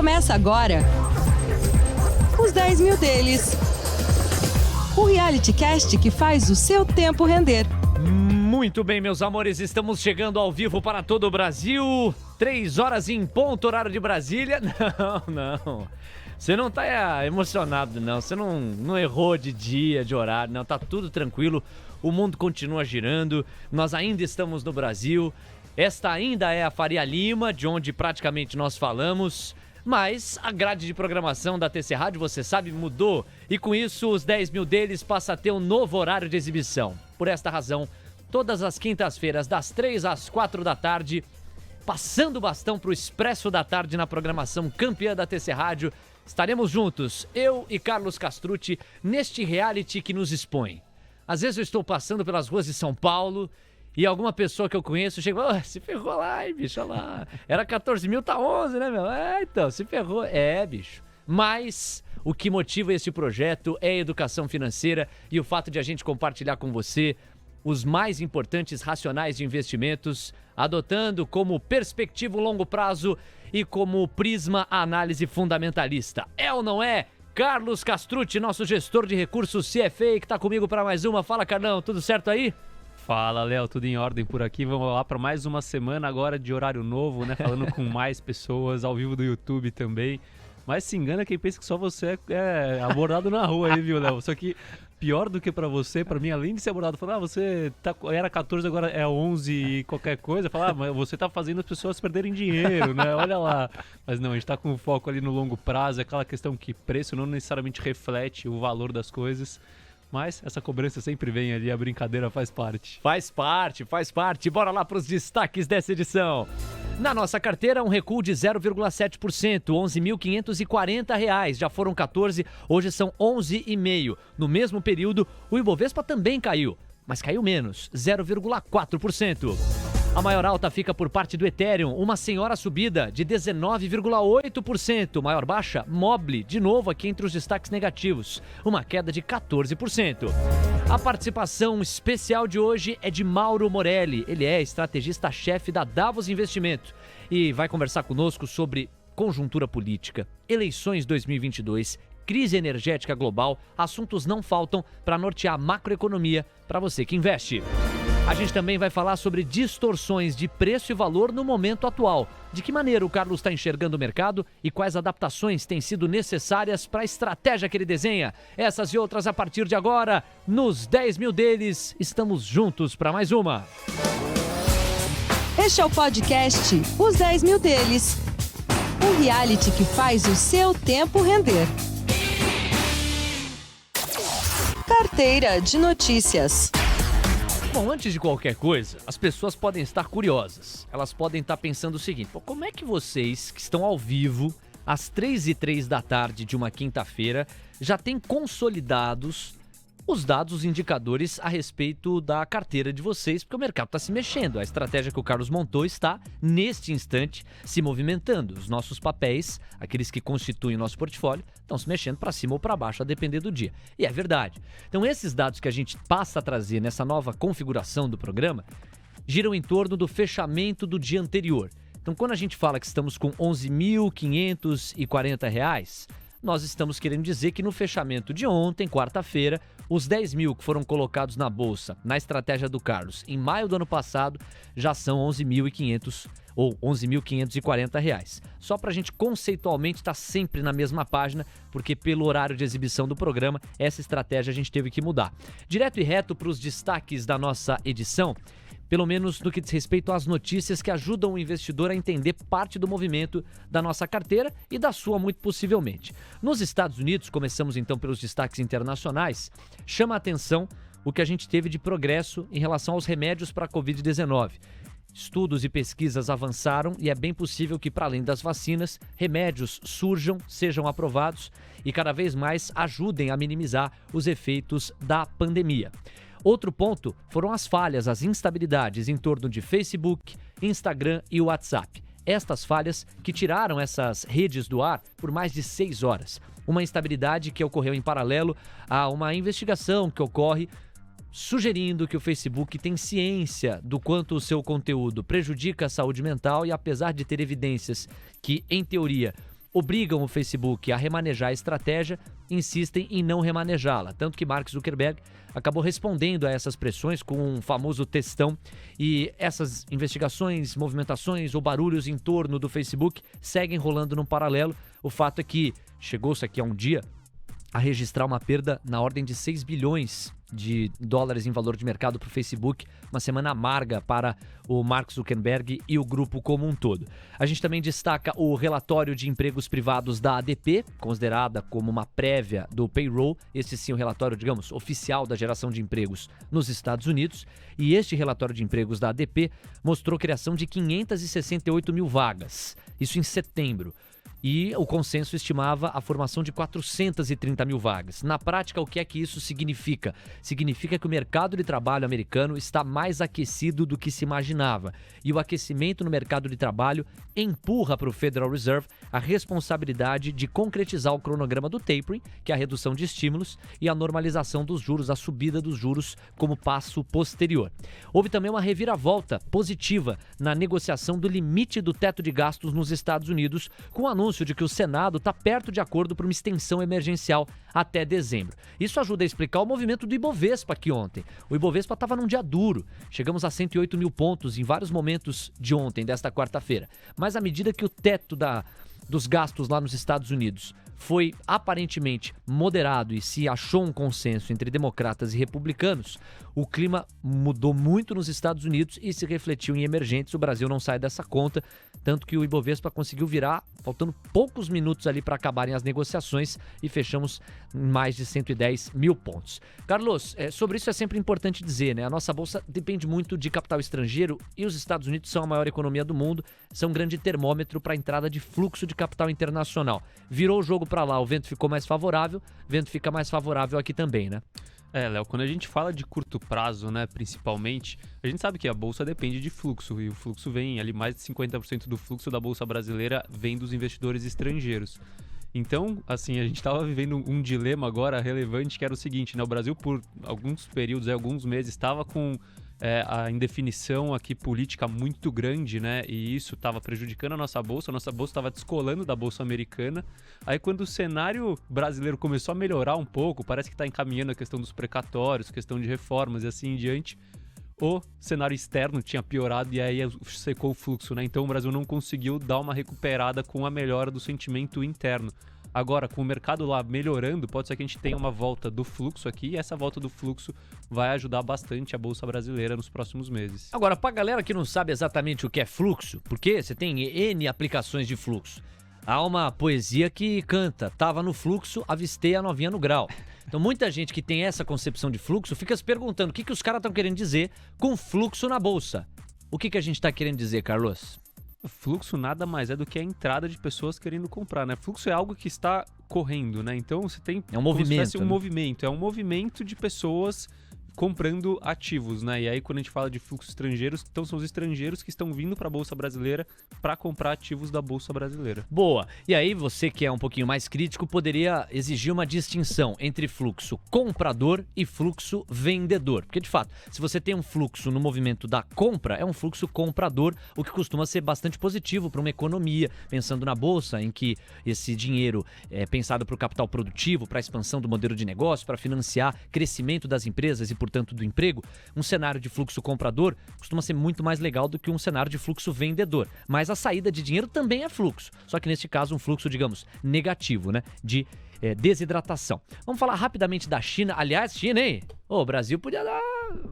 Começa agora os 10 mil deles. O reality cast que faz o seu tempo render. Muito bem, meus amores, estamos chegando ao vivo para todo o Brasil. 3 horas em ponto, horário de Brasília. Não. Você não tá emocionado, não. Você não errou de dia, de horário, não. Tá tudo tranquilo. O mundo continua girando. Nós ainda estamos no Brasil. Esta ainda é a Faria Lima, de onde praticamente nós falamos. Mas a grade de programação da TC Rádio, você sabe, mudou. E com isso, os 10 mil deles passa a ter um novo horário de exibição. Por esta razão, todas as quintas-feiras, das 3 às 4 da tarde, passando o bastão pro Expresso da Tarde na programação campeã da TC Rádio, estaremos juntos, eu e Carlos Castrucci, neste reality que nos expõe. Às vezes eu estou passando pelas ruas de São Paulo e alguma pessoa que eu conheço chega e fala, se ferrou lá, hein, bicho, olha lá. Era 14 mil, tá 11, né, meu? Então, se ferrou. Bicho. Mas o que motiva esse projeto é a educação financeira e o fato de a gente compartilhar com você os mais importantes racionais de investimentos, adotando como perspectiva o longo prazo e como prisma a análise fundamentalista. É ou não é? Carlos Castrucci, nosso gestor de recursos CFA, que está comigo para mais uma. Fala, Carlão, tudo certo aí? Fala, Léo, tudo em ordem por aqui. Vamos lá para mais uma semana agora de horário novo, né? Falando com mais pessoas, ao vivo do YouTube também. Mas se engana quem pensa que só você é abordado na rua aí, viu, Léo? Só que pior do que pra você, pra mim, além de ser abordado, falar, você era 14, agora é 11 e qualquer coisa, falar, mas você tá fazendo as pessoas perderem dinheiro, né? Olha lá. Mas não, a gente tá com foco ali no longo prazo, é aquela questão que preço não necessariamente reflete o valor das coisas. Mas essa cobrança sempre vem ali, a brincadeira faz parte. Faz parte. Bora lá para os destaques dessa edição. Na nossa carteira, um recuo de 0,7%, R$ 11.540. Já foram 14, hoje são 11,5%. No mesmo período, o Ibovespa também caiu, mas caiu menos, 0,4%. A maior alta fica por parte do Ethereum, uma senhora subida de 19,8%. Maior baixa, Mobile, de novo aqui entre os destaques negativos, uma queda de 14%. A participação especial de hoje é de Mauro Morelli. Ele é estrategista-chefe da Davos Investimento e vai conversar conosco sobre conjuntura política, eleições 2022, crise energética global. Assuntos não faltam para nortear a macroeconomia para você que investe. A gente também vai falar sobre distorções de preço e valor no momento atual. De que maneira o Carlos está enxergando o mercado e quais adaptações têm sido necessárias para a estratégia que ele desenha. Essas e outras a partir de agora, nos 10 mil deles. Estamos juntos para mais uma. Este é o podcast Os 10 mil deles. Um reality que faz o seu tempo render. Carteira de notícias. Bom, antes de qualquer coisa, as pessoas podem estar curiosas. Elas podem estar pensando o seguinte, como é que vocês que estão ao vivo, às 3h03 da tarde de uma quinta-feira, já têm consolidados os dados, os indicadores a respeito da carteira de vocês, porque o mercado está se mexendo. A estratégia que o Carlos montou está, neste instante, se movimentando. Os nossos papéis, aqueles que constituem o nosso portfólio, estão se mexendo para cima ou para baixo, a depender do dia. E é verdade. Então, esses dados que a gente passa a trazer nessa nova configuração do programa, giram em torno do fechamento do dia anterior. Então, quando a gente fala que estamos com R$ 11.540, nós estamos querendo dizer que no fechamento de ontem, quarta-feira, os 10 mil que foram colocados na bolsa, na estratégia do Carlos, em maio do ano passado, já são 11.500 ou R$ 11.540. Só para a gente conceitualmente estar sempre na mesma página, porque pelo horário de exibição do programa, essa estratégia a gente teve que mudar. Direto e reto para os destaques da nossa edição, pelo menos no que diz respeito às notícias que ajudam o investidor a entender parte do movimento da nossa carteira e da sua, muito possivelmente. Nos Estados Unidos, começamos então pelos destaques internacionais, chama a atenção o que a gente teve de progresso em relação aos remédios para a Covid-19. Estudos e pesquisas avançaram e é bem possível que, para além das vacinas, remédios surjam, sejam aprovados e cada vez mais ajudem a minimizar os efeitos da pandemia. Outro ponto foram as falhas, as instabilidades em torno de Facebook, Instagram e WhatsApp. Estas falhas que tiraram essas redes do ar por mais de 6 horas. Uma instabilidade que ocorreu em paralelo a uma investigação que ocorre sugerindo que o Facebook tem ciência do quanto o seu conteúdo prejudica a saúde mental e, apesar de ter evidências que, em teoria, obrigam o Facebook a remanejar a estratégia, insistem em não remanejá-la. Tanto que Mark Zuckerberg acabou respondendo a essas pressões com um famoso textão, e essas investigações, movimentações ou barulhos em torno do Facebook seguem rolando num paralelo. O fato é que chegou-se aqui há um dia a registrar uma perda na ordem de 6 bilhões de dólares em valor de mercado para o Facebook, uma semana amarga para o Mark Zuckerberg e o grupo como um todo. A gente também destaca o relatório de empregos privados da ADP, considerada como uma prévia do payroll, esse sim é o relatório, digamos, oficial da geração de empregos nos Estados Unidos, e este relatório de empregos da ADP mostrou criação de 568 mil vagas, isso em setembro. E o consenso estimava a formação de 430 mil vagas. Na prática, o que é que isso significa? Significa que o mercado de trabalho americano está mais aquecido do que se imaginava. E o aquecimento no mercado de trabalho empurra para o Federal Reserve a responsabilidade de concretizar o cronograma do tapering, que é a redução de estímulos, e a normalização dos juros, a subida dos juros como passo posterior. Houve também uma reviravolta positiva na negociação do limite do teto de gastos nos Estados Unidos, com o anúncio de que o Senado está perto de acordo para uma extensão emergencial até dezembro. Isso ajuda a explicar o movimento do Ibovespa aqui ontem. O Ibovespa estava num dia duro. Chegamos a 108 mil pontos em vários momentos de ontem, desta quarta-feira. Mas à medida que o teto dos gastos lá nos Estados Unidos foi aparentemente moderado e se achou um consenso entre democratas e republicanos, o clima mudou muito nos Estados Unidos e se refletiu em emergentes. O Brasil não sai dessa conta, tanto que o Ibovespa conseguiu virar, faltando poucos minutos ali para acabarem as negociações, e fechamos em mais de 110 mil pontos. Carlos, sobre isso é sempre importante dizer, né? A nossa bolsa depende muito de capital estrangeiro e os Estados Unidos são a maior economia do mundo, são um grande termômetro para a entrada de fluxo de capital internacional. Virou o jogo para lá, o vento ficou mais favorável, o vento fica mais favorável aqui também, né? Léo, quando a gente fala de curto prazo, né, principalmente, a gente sabe que a bolsa depende de fluxo, e o fluxo vem ali, mais de 50% do fluxo da bolsa brasileira vem dos investidores estrangeiros. Então, assim, a gente estava vivendo um dilema agora relevante, que era o seguinte, né, o Brasil por alguns períodos, alguns meses, estava com a indefinição aqui política muito grande, né? E isso estava prejudicando a nossa bolsa estava descolando da bolsa americana. Aí quando o cenário brasileiro começou a melhorar um pouco, parece que está encaminhando a questão dos precatórios, questão de reformas e assim em diante, o cenário externo tinha piorado e aí secou o fluxo, né? Então o Brasil não conseguiu dar uma recuperada com a melhora do sentimento interno. Agora, com o mercado lá melhorando, pode ser que a gente tenha uma volta do fluxo aqui, e essa volta do fluxo vai ajudar bastante a Bolsa Brasileira nos próximos meses. Agora, pra galera que não sabe exatamente o que é fluxo, porque você tem N aplicações de fluxo. Há uma poesia que canta, tava no fluxo, avistei a novinha no grau. Então muita gente que tem essa concepção de fluxo fica se perguntando o que os caras estão querendo dizer com fluxo na Bolsa. O que a gente está querendo dizer, Carlos? Fluxo nada mais é do que a entrada de pessoas querendo comprar, né? Fluxo é algo que está correndo, né? Então você tem... É um movimento. É um movimento de pessoas comprando ativos, né? E aí quando a gente fala de fluxos estrangeiros, então são os estrangeiros que estão vindo para a Bolsa Brasileira para comprar ativos da Bolsa Brasileira. Boa. E aí você que é um pouquinho mais crítico poderia exigir uma distinção entre fluxo comprador e fluxo vendedor. Porque de fato, se você tem um fluxo no movimento da compra, é um fluxo comprador, o que costuma ser bastante positivo para uma economia, pensando na Bolsa, em que esse dinheiro é pensado para o capital produtivo, para a expansão do modelo de negócio, para financiar crescimento das empresas e portanto do emprego. Um cenário de fluxo comprador costuma ser muito mais legal do que um cenário de fluxo vendedor, mas a saída de dinheiro também é fluxo, só que neste caso um fluxo, digamos, negativo, né, de desidratação. Vamos falar rapidamente da China. Aliás, China, hein? O Brasil podia dar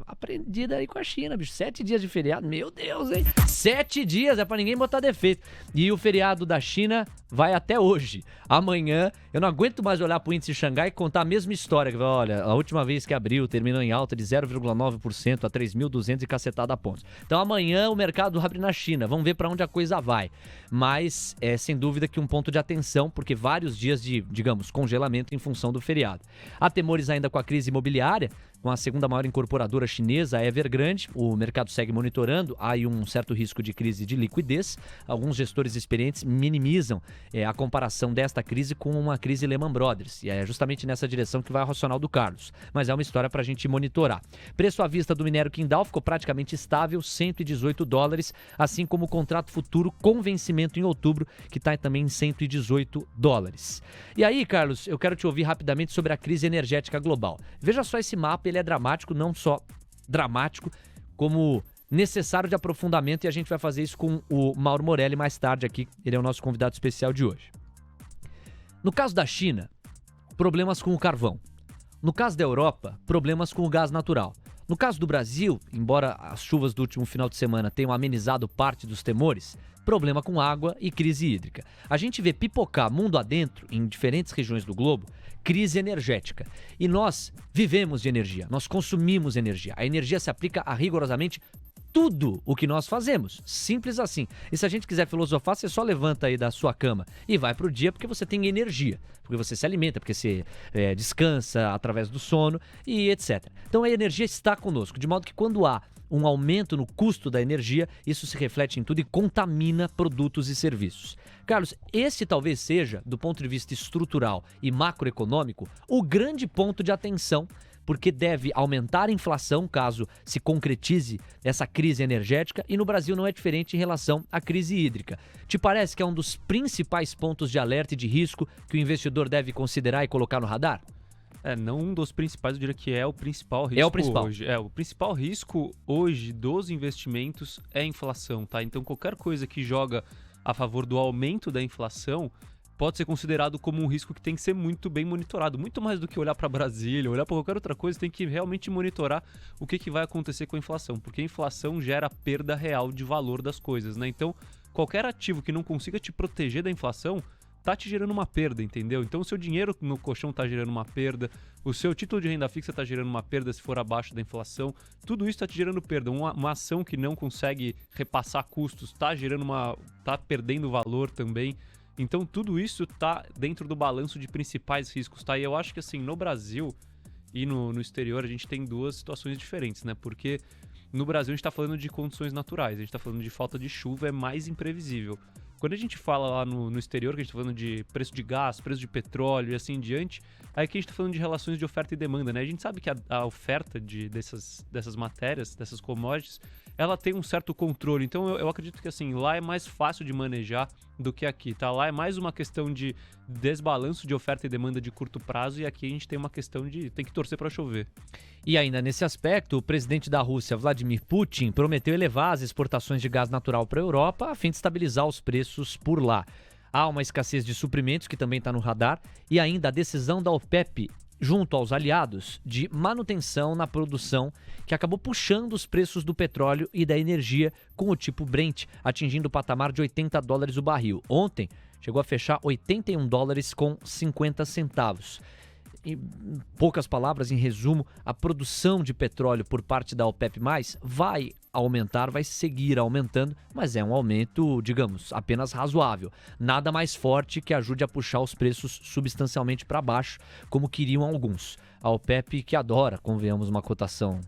aprendida aí com a China, bicho. 7 dias de feriado, meu Deus, hein? 7 dias, é pra ninguém botar defeito. E o feriado da China vai até hoje. Amanhã, eu não aguento mais olhar pro índice Xangai e contar a mesma história. Olha, a última vez que abriu, terminou em alta de 0,9% a 3.200 e cacetada pontos. Então amanhã o mercado abre na China. Vamos ver pra onde a coisa vai. Mas é sem dúvida que um ponto de atenção, porque vários dias de, digamos, congelamento em função do feriado. Há temores ainda com a crise imobiliária. com a segunda maior incorporadora chinesa, a Evergrande. O mercado segue monitorando, há aí um certo risco de crise de liquidez. Alguns gestores experientes minimizam a comparação desta crise com uma crise Lehman Brothers, e é justamente nessa direção que vai o racional do Carlos, mas é uma história para a gente monitorar. Preço à vista do minério Qingdao ficou praticamente estável, $118, assim como o contrato futuro com vencimento em outubro, que está também em $118. E aí, Carlos, eu quero te ouvir rapidamente sobre a crise energética global. Veja só esse mapa, ele é dramático, não só dramático, como necessário de aprofundamento, e a gente vai fazer isso com o Mauro Morelli mais tarde aqui, ele é o nosso convidado especial de hoje. No caso da China, problemas com o carvão. No caso da Europa, problemas com o gás natural. No caso do Brasil, embora as chuvas do último final de semana tenham amenizado parte dos temores, problema com água e crise hídrica. A gente vê pipocar mundo adentro, em diferentes regiões do globo, crise energética. E nós vivemos de energia, nós consumimos energia. A energia se aplica a rigorosamente tudo o que nós fazemos, simples assim. E se a gente quiser filosofar, você só levanta aí da sua cama e vai pro dia porque você tem energia, porque você se alimenta, porque você descansa através do sono e etc. Então a energia está conosco, de modo que quando há um aumento no custo da energia, isso se reflete em tudo e contamina produtos e serviços. Carlos, esse talvez seja, do ponto de vista estrutural e macroeconômico, o grande ponto de atenção, porque deve aumentar a inflação caso se concretize essa crise energética, e no Brasil não é diferente em relação à crise hídrica. Te parece que é um dos principais pontos de alerta e de risco que o investidor deve considerar e colocar no radar? Não um dos principais, eu diria que é o principal risco. É o principal. Hoje. O principal risco hoje dos investimentos é a inflação, tá? Então qualquer coisa que joga a favor do aumento da inflação pode ser considerado como um risco que tem que ser muito bem monitorado. Muito mais do que olhar para Brasília, olhar para qualquer outra coisa, tem que realmente monitorar o que vai acontecer com a inflação, porque a inflação gera perda real de valor das coisas, né? Então, qualquer ativo que não consiga te proteger da inflação tá te gerando uma perda, entendeu? Então, o seu dinheiro no colchão tá gerando uma perda, o seu título de renda fixa tá gerando uma perda se for abaixo da inflação, tudo isso tá te gerando perda. Uma ação que não consegue repassar custos tá perdendo valor também. Então, tudo isso tá dentro do balanço de principais riscos, tá? E eu acho que, assim, no Brasil e no exterior, a gente tem duas situações diferentes, né? Porque no Brasil a gente tá falando de condições naturais, a gente tá falando de falta de chuva, é mais imprevisível. Quando a gente fala lá no exterior, que a gente tá falando de preço de gás, preço de petróleo e assim em diante, aí que a gente tá falando de relações de oferta e demanda, né? A gente sabe que a oferta dessas matérias, dessas commodities, ela tem um certo controle. Então eu acredito que assim, lá é mais fácil de manejar do que aqui, tá? Lá é mais uma questão de desbalanço de oferta e demanda de curto prazo, e aqui a gente tem uma questão de tem que torcer para chover. E ainda nesse aspecto, o presidente da Rússia, Vladimir Putin, prometeu elevar as exportações de gás natural para a Europa a fim de estabilizar os preços por lá. Há uma escassez de suprimentos que também está no radar, e ainda a decisão da OPEP junto aos aliados de manutenção na produção, que acabou puxando os preços do petróleo e da energia com o tipo Brent, atingindo o patamar de $80 o barril. Ontem chegou a fechar $81,50. Em poucas palavras, em resumo, a produção de petróleo por parte da OPEP+, vai aumentar, vai seguir aumentando, mas é um aumento, digamos, apenas razoável. Nada mais forte que ajude a puxar os preços substancialmente para baixo, como queriam alguns. A OPEP, que adora, convenhamos, uma cotação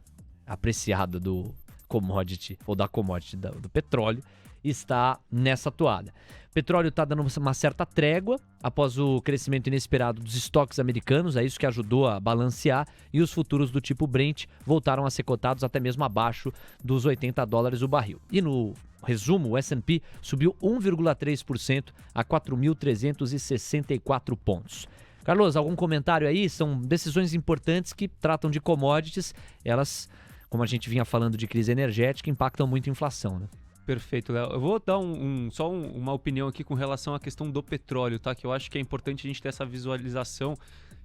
apreciada do commodity, ou da commodity do petróleo, está nessa toada. O petróleo está dando uma certa trégua após o crescimento inesperado dos estoques americanos, é isso que ajudou a balancear, e os futuros do tipo Brent voltaram a ser cotados até mesmo abaixo dos $80 o barril. E no resumo, o S&P subiu 1,3% a 4.364 pontos. Carlos, algum comentário aí? São decisões importantes que tratam de commodities, elas, como a gente vinha falando de crise energética, impactam muito a inflação, né? Perfeito, Léo. Eu vou dar uma opinião aqui com relação à questão do petróleo, tá? Que eu acho que é importante a gente ter essa visualização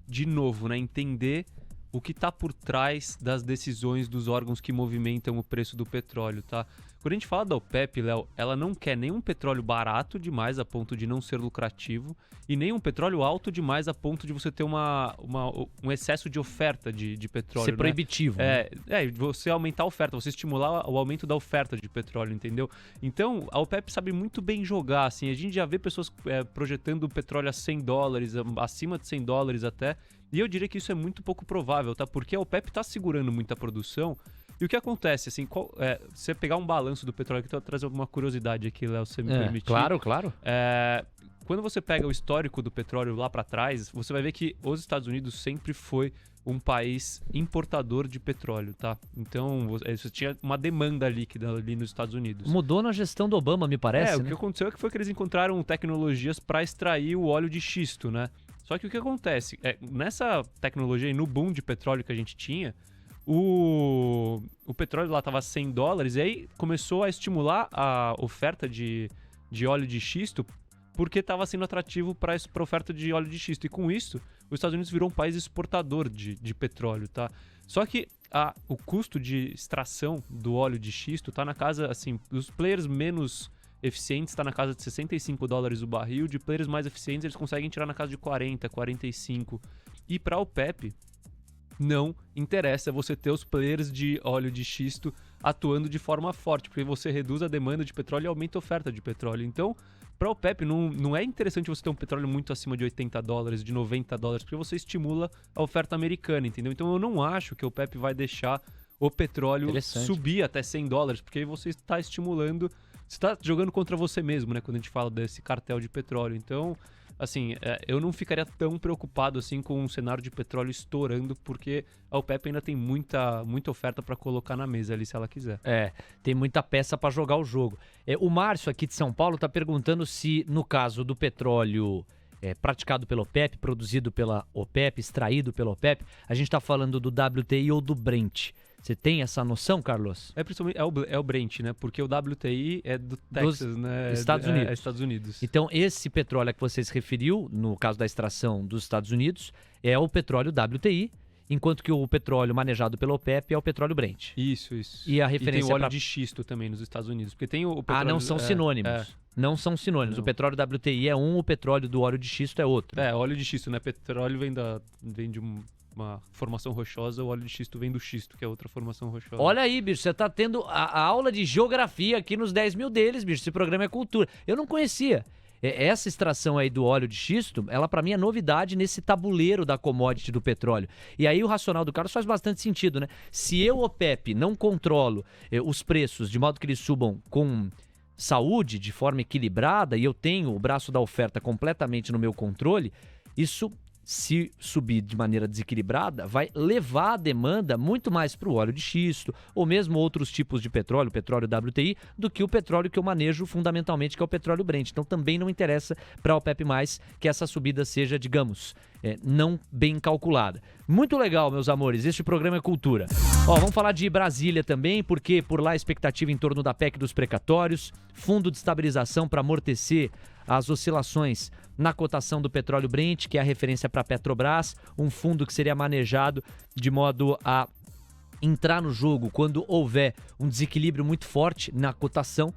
de novo, né? Entender o que está por trás das decisões dos órgãos que movimentam o preço do petróleo, tá? Quando Quando a gente fala da OPEP, Léo, ela não quer nenhum petróleo barato demais a ponto de não ser lucrativo e nem um petróleo alto demais a ponto de você ter um excesso de oferta de petróleo. Ser proibitivo. Né? Você aumentar a oferta, você estimular o aumento da oferta de petróleo, entendeu? Então, a OPEP sabe muito bem jogar, assim, a gente já vê pessoas projetando o petróleo a $100, acima de $100 até, e eu diria que isso é muito pouco provável, tá? Porque a OPEP está segurando muita produção. E o que acontece, assim, você pegar um balanço do petróleo, que eu vou trazer uma curiosidade aqui, Léo, se você me permitir. Claro. Quando você pega o histórico do petróleo lá para trás, você vai ver que os Estados Unidos sempre foi um país importador de petróleo, tá? Então, você tinha uma demanda líquida ali nos Estados Unidos. Mudou na gestão do Obama, me parece, o que aconteceu foi que eles encontraram tecnologias para extrair o óleo de xisto, né? Só que o que acontece? Nessa tecnologia e no boom de petróleo que a gente tinha, o petróleo lá estava $100 e aí começou a estimular a oferta de óleo de xisto porque estava sendo atrativo para a oferta de óleo de xisto. E com isso, os Estados Unidos virou um país exportador de petróleo, tá? Só que o custo de extração do óleo de xisto está na casa, assim, dos players menos eficientes está na casa de $65 o barril, de players mais eficientes eles conseguem tirar na casa de 40, 45. E para a OPEP, não interessa você ter os players de óleo de xisto atuando de forma forte, porque você reduz a demanda de petróleo e aumenta a oferta de petróleo. Então, para a OPEP, não é interessante você ter um petróleo muito acima de $80, de $90, porque você estimula a oferta americana, entendeu? Então, eu não acho que a OPEP vai deixar o petróleo subir até $100, porque aí você está estimulando, você está jogando contra você mesmo, né? Quando a gente fala desse cartel de petróleo. Então, assim, eu não ficaria tão preocupado assim com um cenário de petróleo estourando, porque a OPEP ainda tem muita oferta para colocar na mesa ali, se ela quiser. Tem muita peça para jogar o jogo. O Márcio aqui de São Paulo está perguntando se, no caso do petróleo praticado pela OPEP, produzido pela OPEP, extraído pela OPEP, a gente está falando do WTI ou do Brent. Você tem essa noção, Carlos? Principalmente é o Brent, né? Porque o WTI é do Texas, né? Estados Unidos. Estados Unidos. Então, esse petróleo que você se referiu, no caso da extração dos Estados Unidos, é o petróleo WTI, enquanto que o petróleo manejado pela OPEP é o petróleo Brent. Isso. E a referência tem o óleo de xisto também nos Estados Unidos, porque tem o petróleo... não são sinônimos. Não são sinônimos. Não. O petróleo WTI é um, o petróleo do óleo de xisto é outro. Óleo de xisto, né? Petróleo vem de uma formação rochosa, o óleo de xisto vem do xisto, que é outra formação rochosa. Olha aí, bicho, você tá tendo a aula de geografia aqui nos 10 mil deles, bicho. Esse programa é cultura. Eu não conhecia. Essa extração aí do óleo de xisto, ela pra mim é novidade nesse tabuleiro da commodity do petróleo. E aí o racional do Carlos faz bastante sentido, né? Se eu, OPEP, não controlo os preços de modo que eles subam com saúde, de forma equilibrada, e eu tenho o braço da oferta completamente no meu controle, isso, se subir de maneira desequilibrada, vai levar a demanda muito mais para o óleo de xisto, ou mesmo outros tipos de petróleo, petróleo WTI, do que o petróleo que eu manejo fundamentalmente, que é o petróleo Brent. Então também não interessa para a OPEP+, que essa subida seja, digamos, não bem calculada. Muito legal, meus amores, este programa é cultura. Vamos falar de Brasília também, porque por lá a expectativa em torno da PEC dos precatórios, fundo de estabilização para amortecer as oscilações na cotação do petróleo Brent, que é a referência para a Petrobras, um fundo que seria manejado de modo a entrar no jogo quando houver um desequilíbrio muito forte na cotação,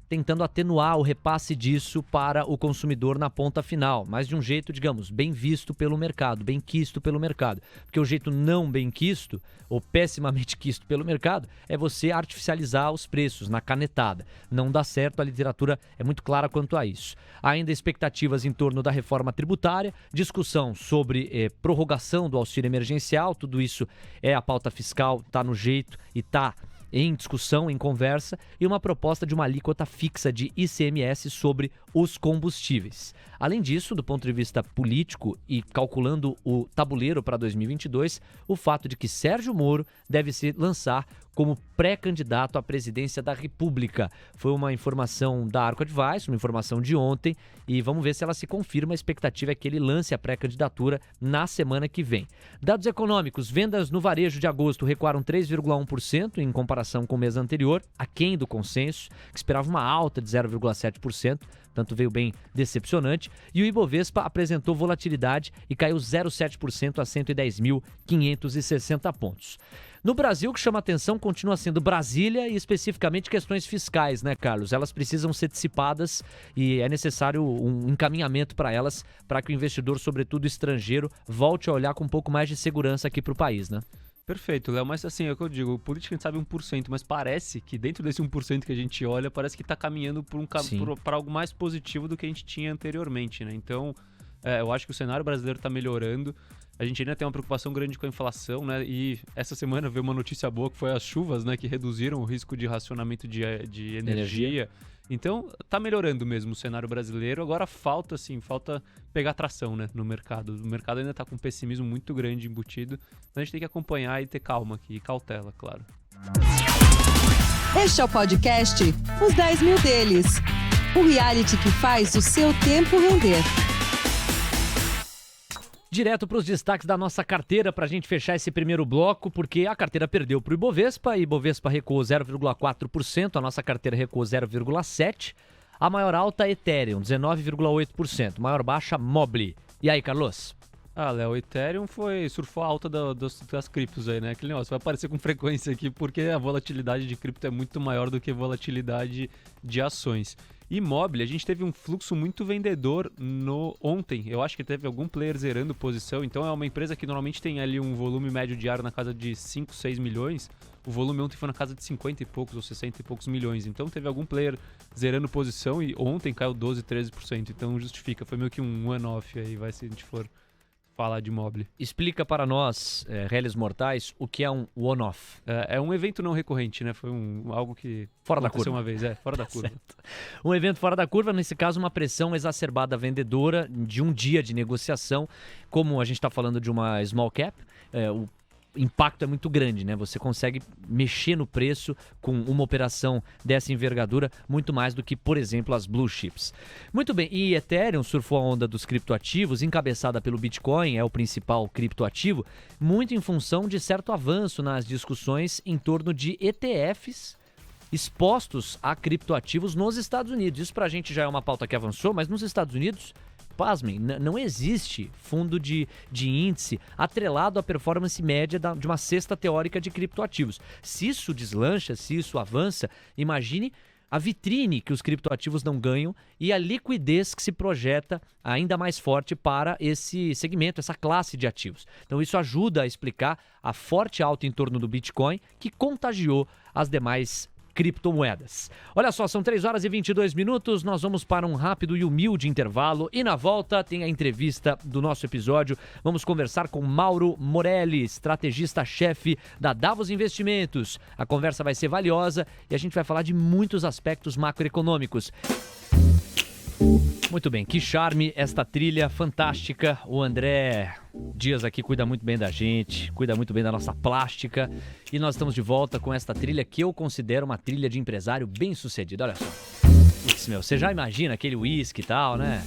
tentando atenuar o repasse disso para o consumidor na ponta final, mas de um jeito, digamos, bem visto pelo mercado, bem quisto pelo mercado. Porque o jeito não bem quisto, ou pessimamente quisto pelo mercado, é você artificializar os preços na canetada. Não dá certo, a literatura é muito clara quanto a isso. Ainda expectativas em torno da reforma tributária, discussão sobre prorrogação do auxílio emergencial, tudo isso a pauta fiscal, está no jeito e está em discussão, em conversa, e uma proposta de uma alíquota fixa de ICMS sobre os combustíveis. Além disso, do ponto de vista político e calculando o tabuleiro para 2022, o fato de que Sérgio Moro deve se lançar como pré-candidato à presidência da República. Foi uma informação da Arco Advice, uma informação de ontem, e vamos ver se ela se confirma. A expectativa é que ele lance a pré-candidatura na semana que vem. Dados econômicos, vendas no varejo de agosto recuaram 3,1% em comparação com o mês anterior, aquém do consenso, que esperava uma alta de 0,7%, tanto veio bem decepcionante, e o Ibovespa apresentou volatilidade e caiu 0,7% a 110.560 pontos. No Brasil, o que chama atenção continua sendo Brasília e especificamente questões fiscais, né, Carlos? Elas precisam ser dissipadas e é necessário um encaminhamento para elas, para que o investidor, sobretudo estrangeiro, volte a olhar com um pouco mais de segurança aqui para o país, né? Perfeito, Léo, mas assim, é o que eu digo, política a gente sabe 1%, mas parece que dentro desse 1% que a gente olha, parece que está caminhando para algo mais positivo do que a gente tinha anteriormente, né? Então, eu acho que o cenário brasileiro está melhorando. A gente ainda tem uma preocupação grande com a inflação, né? E essa semana veio uma notícia boa que foi as chuvas, né? Que reduziram o risco de racionamento de energia. Então, tá melhorando mesmo o cenário brasileiro. Agora falta pegar tração, né? No mercado. O mercado ainda tá com um pessimismo muito grande embutido. Então a gente tem que acompanhar e ter calma aqui. E cautela, claro. Este é o podcast Os 10 Mil Deles. O reality que faz o seu tempo render. Direto para os destaques da nossa carteira para a gente fechar esse primeiro bloco, porque a carteira perdeu para o Ibovespa, e Ibovespa recuou 0,4%, a nossa carteira recuou 0,7%, a maior alta Ethereum, 19,8%, maior baixa Mobile. E aí, Carlos? Léo, o Ethereum surfou a alta das criptos aí, né? Aquele negócio vai aparecer com frequência aqui, porque a volatilidade de cripto é muito maior do que a volatilidade de ações. Imóvel, a gente teve um fluxo muito vendedor ontem. Eu acho que teve algum player zerando posição. Então é uma empresa que normalmente tem ali um volume médio diário na casa de 5, 6 milhões. O volume ontem foi na casa de 50 e poucos ou 60 e poucos milhões. Então teve algum player zerando posição e ontem caiu 12, 13%. Então justifica, foi meio que um one-off aí, se a gente for falar de Mobile. Explica para nós, réis mortais, o que é um one-off. É um evento não recorrente, né? Foi algo que fora da curva. Uma vez, fora da curva. Um evento fora da curva, nesse caso uma pressão exacerbada vendedora de um dia de negociação. Como a gente está falando de uma small cap, o impacto é muito grande, né? Você consegue mexer no preço com uma operação dessa envergadura muito mais do que, por exemplo, as blue chips. Muito bem, e Ethereum surfou a onda dos criptoativos, encabeçada pelo Bitcoin, é o principal criptoativo, muito em função de certo avanço nas discussões em torno de ETFs expostos a criptoativos nos Estados Unidos. Isso pra gente já é uma pauta que avançou, mas nos Estados Unidos, pasmem, não existe fundo de índice atrelado à performance média de uma cesta teórica de criptoativos. Se isso deslancha, se isso avança, imagine a vitrine que os criptoativos não ganham e a liquidez que se projeta ainda mais forte para esse segmento, essa classe de ativos. Então isso ajuda a explicar a forte alta em torno do Bitcoin que contagiou as demais criptomoedas. Olha só, são 3 horas e 22 minutos, nós vamos para um rápido e humilde intervalo e na volta tem a entrevista do nosso episódio. Vamos conversar com Mauro Morelli, estrategista-chefe da Davos Investimentos. A conversa vai ser valiosa e a gente vai falar de muitos aspectos macroeconômicos. Muito bem, que charme esta trilha fantástica. O André Dias aqui cuida muito bem da gente, cuida muito bem da nossa plástica. E nós estamos de volta com esta trilha que eu considero uma trilha de empresário bem sucedido. Olha só. Putz, você já imagina aquele uísque e tal, né?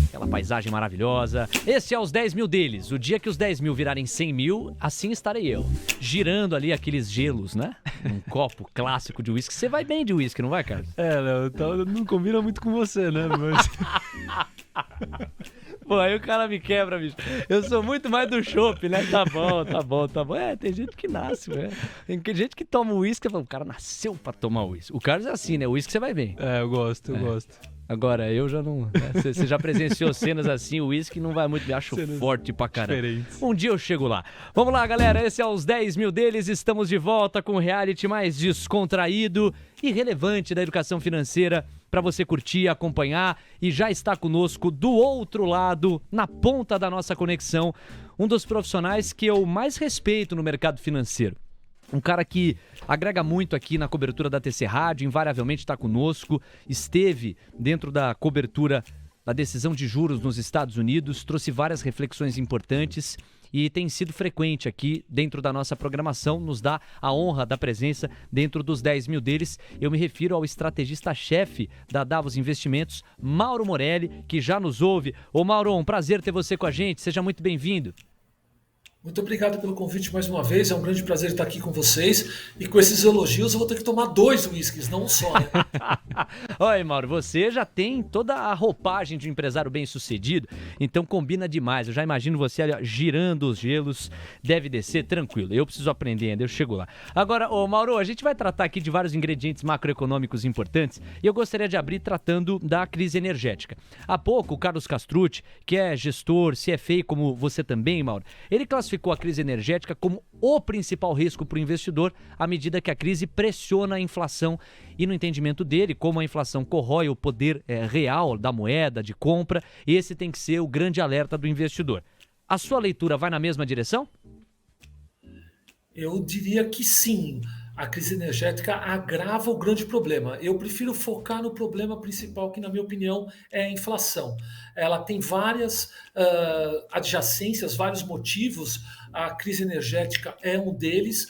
Aquela paisagem maravilhosa. Esse é os 10 mil deles. O dia que os 10 mil virarem 100 mil, assim estarei eu. Girando ali aqueles gelos, né? Um copo clássico de uísque. Você vai bem de uísque, não vai, Carlos? Léo, então não combina muito com você, né? Mas... Pô, aí o cara me quebra, bicho. Eu sou muito mais do chopp, né? Tá bom. Tem gente que nasce, né? Tem gente que toma uísque e fala, o cara nasceu pra tomar uísque. O Carlos é assim, né? O uísque você vai bem. Eu gosto. Agora, eu já não... Você já presenciou cenas assim, o uísque não vai muito... Me acho cenas forte pra caramba. Diferentes. Um dia eu chego lá. Vamos lá, galera. Esse é os 10 mil deles. Estamos de volta com o reality mais descontraído e relevante da educação financeira para você curtir, acompanhar. E já está conosco do outro lado, na ponta da nossa conexão, um dos profissionais que eu mais respeito no mercado financeiro. Um cara que agrega muito aqui na cobertura da TC Rádio, invariavelmente está conosco, esteve dentro da cobertura da decisão de juros nos Estados Unidos, trouxe várias reflexões importantes e tem sido frequente aqui dentro da nossa programação, nos dá a honra da presença dentro dos 10 mil deles. Eu me refiro ao estrategista-chefe da Davos Investimentos, Mauro Morelli, que já nos ouve. Ô Mauro, um prazer ter você com a gente, seja muito bem-vindo. Muito obrigado pelo convite mais uma vez. É um grande prazer estar aqui com vocês. E com esses elogios, eu vou ter que tomar 2 whiskies, não um só, né? Olha, Mauro, você já tem toda a roupagem de um empresário bem-sucedido, então combina demais. Eu já imagino você ali, ó, girando os gelos, deve descer tranquilo. Eu preciso aprender ainda, eu chego lá. Agora, ô Mauro, a gente vai tratar aqui de vários ingredientes macroeconômicos importantes e eu gostaria de abrir tratando da crise energética. Há pouco, o Carlos Castrucci, que é gestor, CFA, como você também, Mauro, ele classificou a crise energética como o principal risco para o investidor à medida que a crise pressiona a inflação e, no entendimento dele, como a inflação corrói o poder real da moeda, de compra, esse tem que ser o grande alerta do investidor. A sua leitura vai na mesma direção? Eu diria que sim. A crise energética agrava o grande problema. Eu prefiro focar no problema principal, que, na minha opinião, é a inflação. Ela tem várias adjacências, vários motivos. A crise energética é um deles,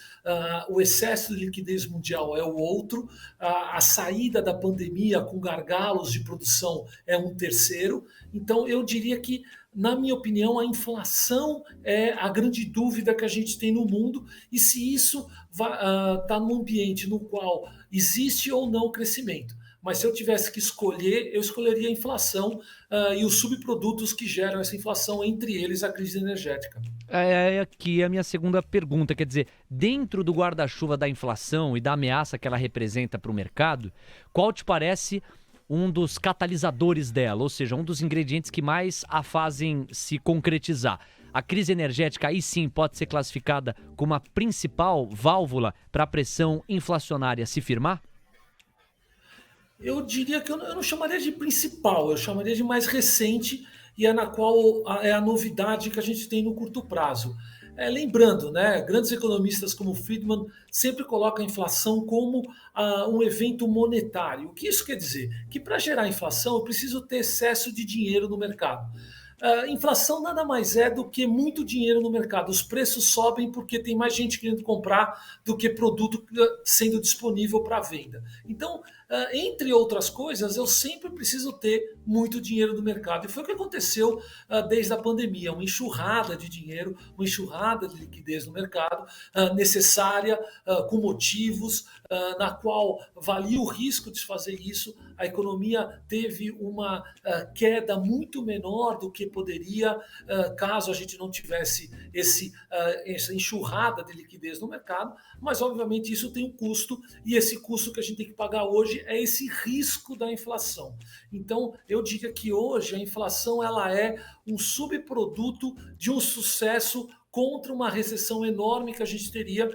o excesso de liquidez mundial é o outro, a saída da pandemia com gargalos de produção é um terceiro. Então, eu diria que, na minha opinião, a inflação é a grande dúvida que a gente tem no mundo e se isso está num ambiente no qual existe ou não crescimento. Mas se eu tivesse que escolher, eu escolheria a inflação e os subprodutos que geram essa inflação, entre eles a crise energética. É aqui a minha segunda pergunta, quer dizer, dentro do guarda-chuva da inflação e da ameaça que ela representa para o mercado, qual te parece um dos catalisadores dela, ou seja, um dos ingredientes que mais a fazem se concretizar? A crise energética aí sim pode ser classificada como a principal válvula para a pressão inflacionária se firmar? Eu diria que eu não chamaria de principal, eu chamaria de mais recente e é na qual é a novidade que a gente tem no curto prazo. Lembrando, né, grandes economistas como Friedman sempre colocam a inflação como um evento monetário. O que isso quer dizer? Que para gerar inflação eu preciso ter excesso de dinheiro no mercado. Inflação nada mais é do que muito dinheiro no mercado. Os preços sobem porque tem mais gente querendo comprar do que produto sendo disponível para venda. Então, entre outras coisas, eu sempre preciso ter muito dinheiro no mercado. E foi o que aconteceu desde a pandemia. Uma enxurrada de dinheiro, uma enxurrada de liquidez no mercado, necessária, com motivos, na qual valia o risco de fazer isso. A economia teve uma queda muito menor do que poderia caso a gente não tivesse essa enxurrada de liquidez no mercado, mas obviamente isso tem um custo e esse custo que a gente tem que pagar hoje é esse risco da inflação. Então eu diria que hoje a inflação ela é um subproduto de um sucesso contra uma recessão enorme que a gente teria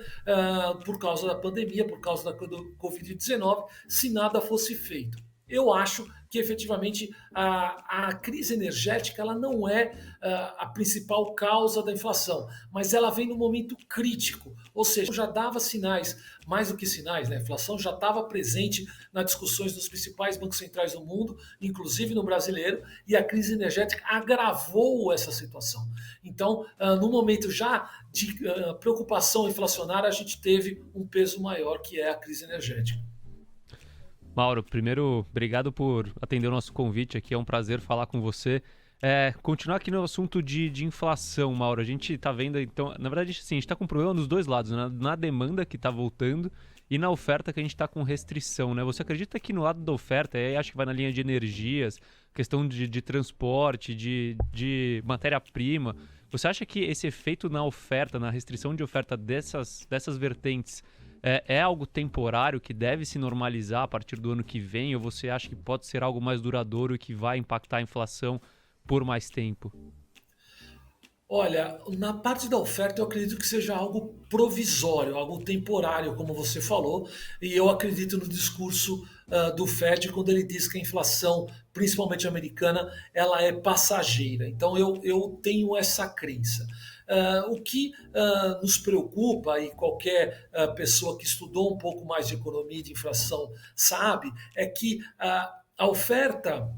por causa da pandemia, por causa da Covid-19, se nada fosse feito. Eu acho que efetivamente a crise energética ela não é a principal causa da inflação, mas ela vem no momento crítico, ou seja, já dava sinais, mais do que sinais, né? A inflação já estava presente nas discussões dos principais bancos centrais do mundo, inclusive no brasileiro, e a crise energética agravou essa situação. Então, no momento já de preocupação inflacionária, a gente teve um peso maior que é a crise energética. Mauro, primeiro, obrigado por atender o nosso convite aqui, é um prazer falar com você. Continuar aqui no assunto de inflação, Mauro, a gente está vendo, então, na verdade, sim, a gente está com problema nos dois lados, né? Na demanda que está voltando e na oferta que a gente está com restrição, né? Você acredita que no lado da oferta, aí acho que vai na linha de energias, questão de transporte, de matéria-prima, você acha que esse efeito na oferta, na restrição de oferta dessas vertentes, é algo temporário que deve se normalizar a partir do ano que vem? Ou você acha que pode ser algo mais duradouro e que vai impactar a inflação por mais tempo? Olha, na parte da oferta eu acredito que seja algo provisório, algo temporário, como você falou, e eu acredito no discurso do Fed quando ele diz que a inflação, principalmente americana, ela é passageira. Então eu tenho essa crença. O que nos preocupa, e qualquer pessoa que estudou um pouco mais de economia e de inflação sabe, é que a oferta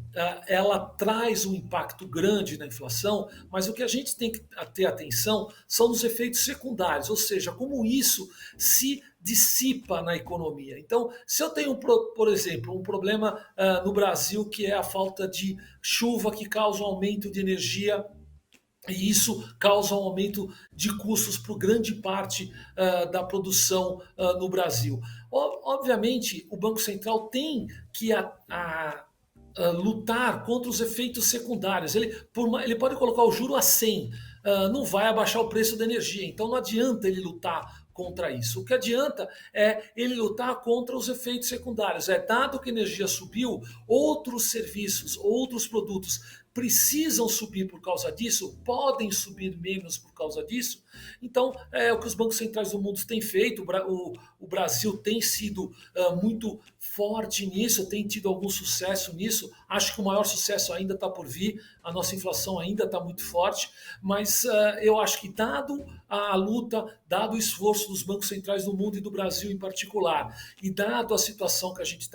ela traz um impacto grande na inflação, mas o que a gente tem que ter atenção são os efeitos secundários, ou seja, como isso se dissipa na economia. Então, se eu tenho, por exemplo, um problema no Brasil que é a falta de chuva que causa um aumento de energia E isso causa um aumento de custos para grande parte da produção no Brasil. Obviamente, o Banco Central tem que lutar contra os efeitos secundários. Ele pode colocar o juro a 100, não vai abaixar o preço da energia. Então não adianta ele lutar contra isso. O que adianta é ele lutar contra os efeitos secundários. Dado que a energia subiu, outros serviços, outros produtos precisam subir por causa disso, podem subir menos por causa disso. Então, é o que os bancos centrais do mundo têm feito. O Brasil tem sido muito forte nisso, tem tido algum sucesso nisso. Acho que o maior sucesso ainda está por vir, a nossa inflação ainda está muito forte, mas eu acho que, dado a luta, dado o esforço dos bancos centrais do mundo e do Brasil em particular, e dado a situação que a gente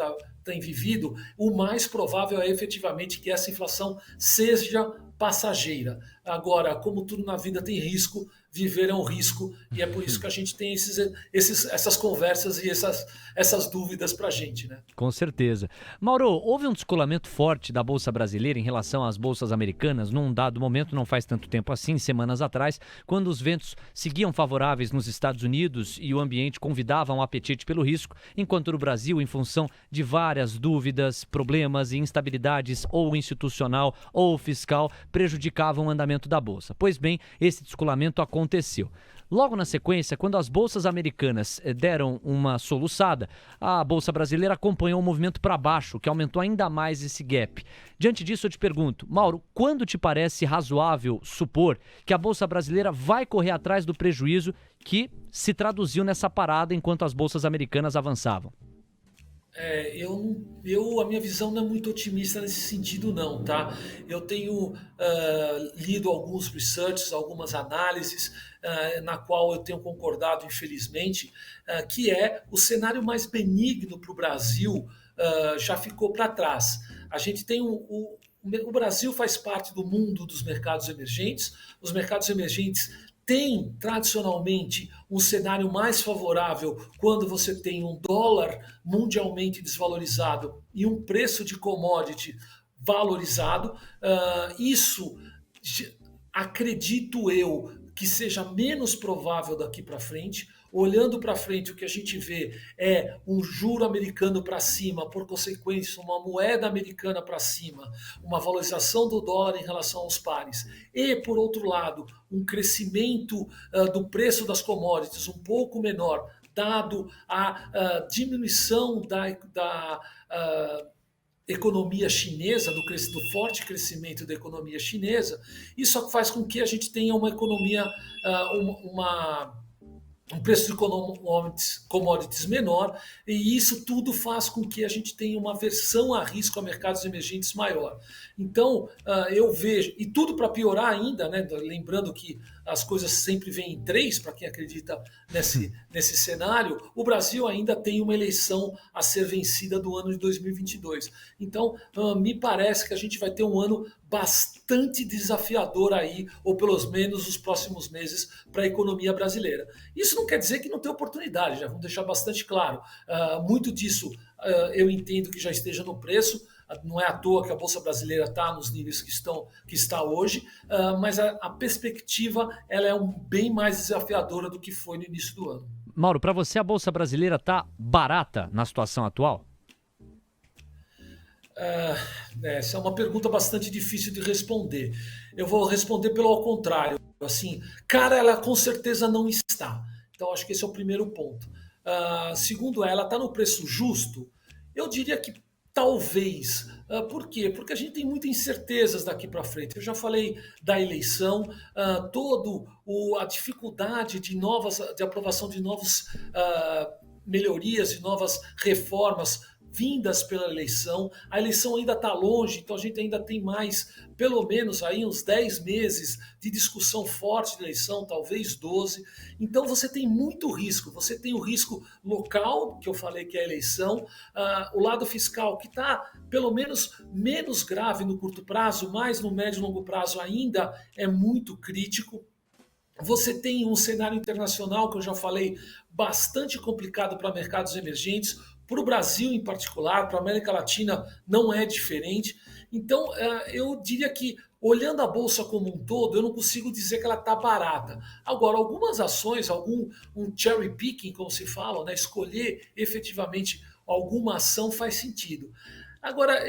tem vivido, o mais provável é efetivamente que essa inflação seja passageira. Agora, como tudo na vida tem risco, viver é um risco, e é por isso que a gente tem essas conversas e essas dúvidas para a gente, né? Com certeza. Mauro, houve um descolamento forte da Bolsa Brasileira em relação às bolsas americanas num dado momento, não faz tanto tempo assim, semanas atrás, quando os ventos seguiam favoráveis nos Estados Unidos e o ambiente convidava um apetite pelo risco, enquanto no Brasil, em função de várias dúvidas, problemas e instabilidades ou institucional ou fiscal, prejudicavam o andamento da Bolsa. Pois bem, esse descolamento aconteceu. Logo na sequência, quando as bolsas americanas deram uma soluçada, a Bolsa Brasileira acompanhou o movimento para baixo, que aumentou ainda mais esse gap. Diante disso, eu te pergunto, Mauro, quando te parece razoável supor que a Bolsa Brasileira vai correr atrás do prejuízo que se traduziu nessa parada enquanto as bolsas americanas avançavam? A minha visão não é muito otimista nesse sentido, não, tá? Eu tenho lido alguns researches, algumas análises, na qual eu tenho concordado, infelizmente, que o cenário mais benigno para o Brasil já ficou para trás. A gente tem o Brasil faz parte do mundo dos mercados emergentes. Os mercados emergentes tem tradicionalmente um cenário mais favorável quando você tem um dólar mundialmente desvalorizado e um preço de commodity valorizado. Isso, acredito eu, que seja menos provável daqui para frente. Olhando para frente, o que a gente vê é um juro americano para cima, por consequência, uma moeda americana para cima, uma valorização do dólar em relação aos pares. E, por outro lado, um crescimento do preço das commodities um pouco menor, dado a diminuição da economia chinesa, do forte crescimento da economia chinesa. Isso faz com que a gente tenha uma economia, um preço de commodities menor, e isso tudo faz com que a gente tenha uma aversão a risco a mercados emergentes maior. Então, eu vejo, e tudo para piorar ainda, né? Lembrando que as coisas sempre vêm em três, para quem acredita nesse cenário, o Brasil ainda tem uma eleição a ser vencida do ano de 2022. Então, me parece que a gente vai ter um ano bastante desafiador aí, ou pelo menos os próximos meses, para a economia brasileira. Isso não quer dizer que não tem oportunidade, já vamos deixar bastante claro. Muito disso eu entendo que já esteja no preço. Não é à toa que a Bolsa Brasileira está nos níveis que está hoje, mas a perspectiva ela é bem mais desafiadora do que foi no início do ano. Mauro, para você a Bolsa Brasileira está barata na situação atual? Essa é uma pergunta bastante difícil de responder. Eu vou responder pelo contrário. Assim, cara, ela com certeza não está. Então, acho que esse é o primeiro ponto. Segundo, ela está no preço justo? Eu diria que talvez. Por quê? Porque a gente tem muitas incertezas daqui para frente. Eu já falei da eleição, a dificuldade de aprovação de novas melhorias, de novas reformas vindas pela eleição. A eleição ainda está longe, então a gente ainda tem mais, pelo menos aí uns 10 meses de discussão forte de eleição, talvez 12. Então você tem muito risco. Você tem o risco local, que eu falei que é a eleição, o lado fiscal, que está pelo menos grave no curto prazo, mas no médio e longo prazo ainda é muito crítico. Você tem um cenário internacional, que eu já falei, bastante complicado para mercados emergentes, Para o Brasil em particular, para a América Latina não é diferente. Então, eu diria que, olhando a Bolsa como um todo, eu não consigo dizer que ela está barata. Agora, algumas ações, um cherry picking, como se fala, né? Escolher efetivamente alguma ação faz sentido. Agora,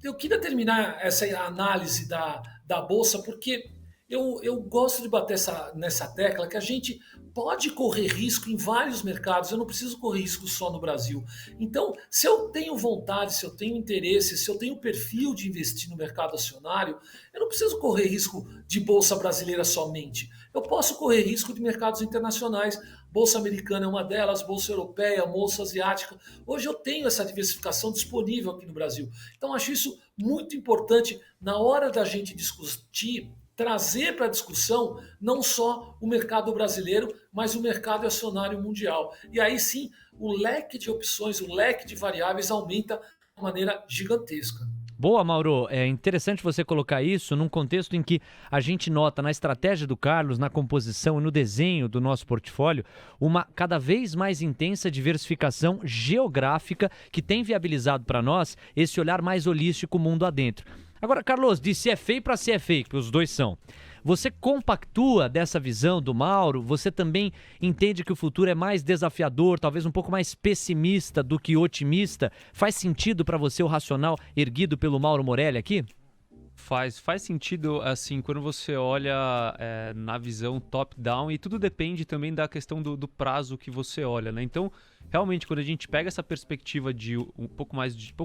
eu queria terminar essa análise da Bolsa, porque eu gosto de bater nessa tecla que a gente pode correr risco em vários mercados, eu não preciso correr risco só no Brasil. Então, se eu tenho vontade, se eu tenho interesse, se eu tenho perfil de investir no mercado acionário, eu não preciso correr risco de bolsa brasileira somente. Eu posso correr risco de mercados internacionais. Bolsa americana é uma delas, bolsa europeia, bolsa asiática. Hoje eu tenho essa diversificação disponível aqui no Brasil. Então, acho isso muito importante na hora da gente discutir, trazer para a discussão não só o mercado brasileiro, mas o mercado acionário mundial. E aí sim, o leque de opções, o leque de variáveis aumenta de maneira gigantesca. Boa, Mauro. É interessante você colocar isso num contexto em que a gente nota na estratégia do Carlos, na composição e no desenho do nosso portfólio, uma cada vez mais intensa diversificação geográfica que tem viabilizado para nós esse olhar mais holístico mundo adentro. Agora, Carlos, de se é feio para se é fake, que os dois são. Você compactua dessa visão do Mauro? Você também entende que o futuro é mais desafiador, talvez um pouco mais pessimista do que otimista? Faz sentido para você o racional erguido pelo Mauro Morelli aqui? Faz sentido, assim, quando você olha na visão top-down, e tudo depende também da questão do prazo que você olha, né? Então, realmente, quando a gente pega essa perspectiva de pouco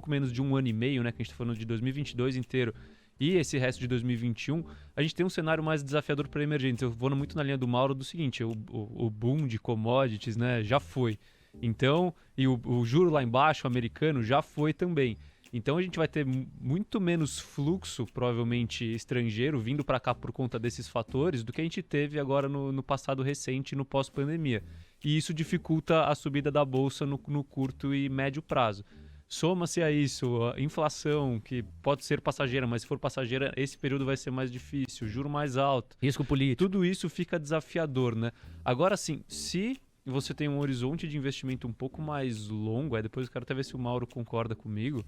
menos de um ano e meio, né, que a gente está falando de 2022 inteiro, e esse resto de 2021, a gente tem um cenário mais desafiador para emergentes. Eu vou muito na linha do Mauro do seguinte, o boom de commodities, né, já foi. Então, e o juro lá embaixo, o americano, já foi também. Então a gente vai ter muito menos fluxo, provavelmente estrangeiro, vindo para cá por conta desses fatores do que a gente teve agora no passado recente, no pós-pandemia. E isso dificulta a subida da bolsa no curto e médio prazo. Soma-se a isso a inflação, que pode ser passageira, mas se for passageira, esse período vai ser mais difícil, juro mais alto. Risco político. Tudo isso fica desafiador, né? Agora sim, se você tem um horizonte de investimento um pouco mais longo, depois eu quero até ver se o Mauro concorda comigo,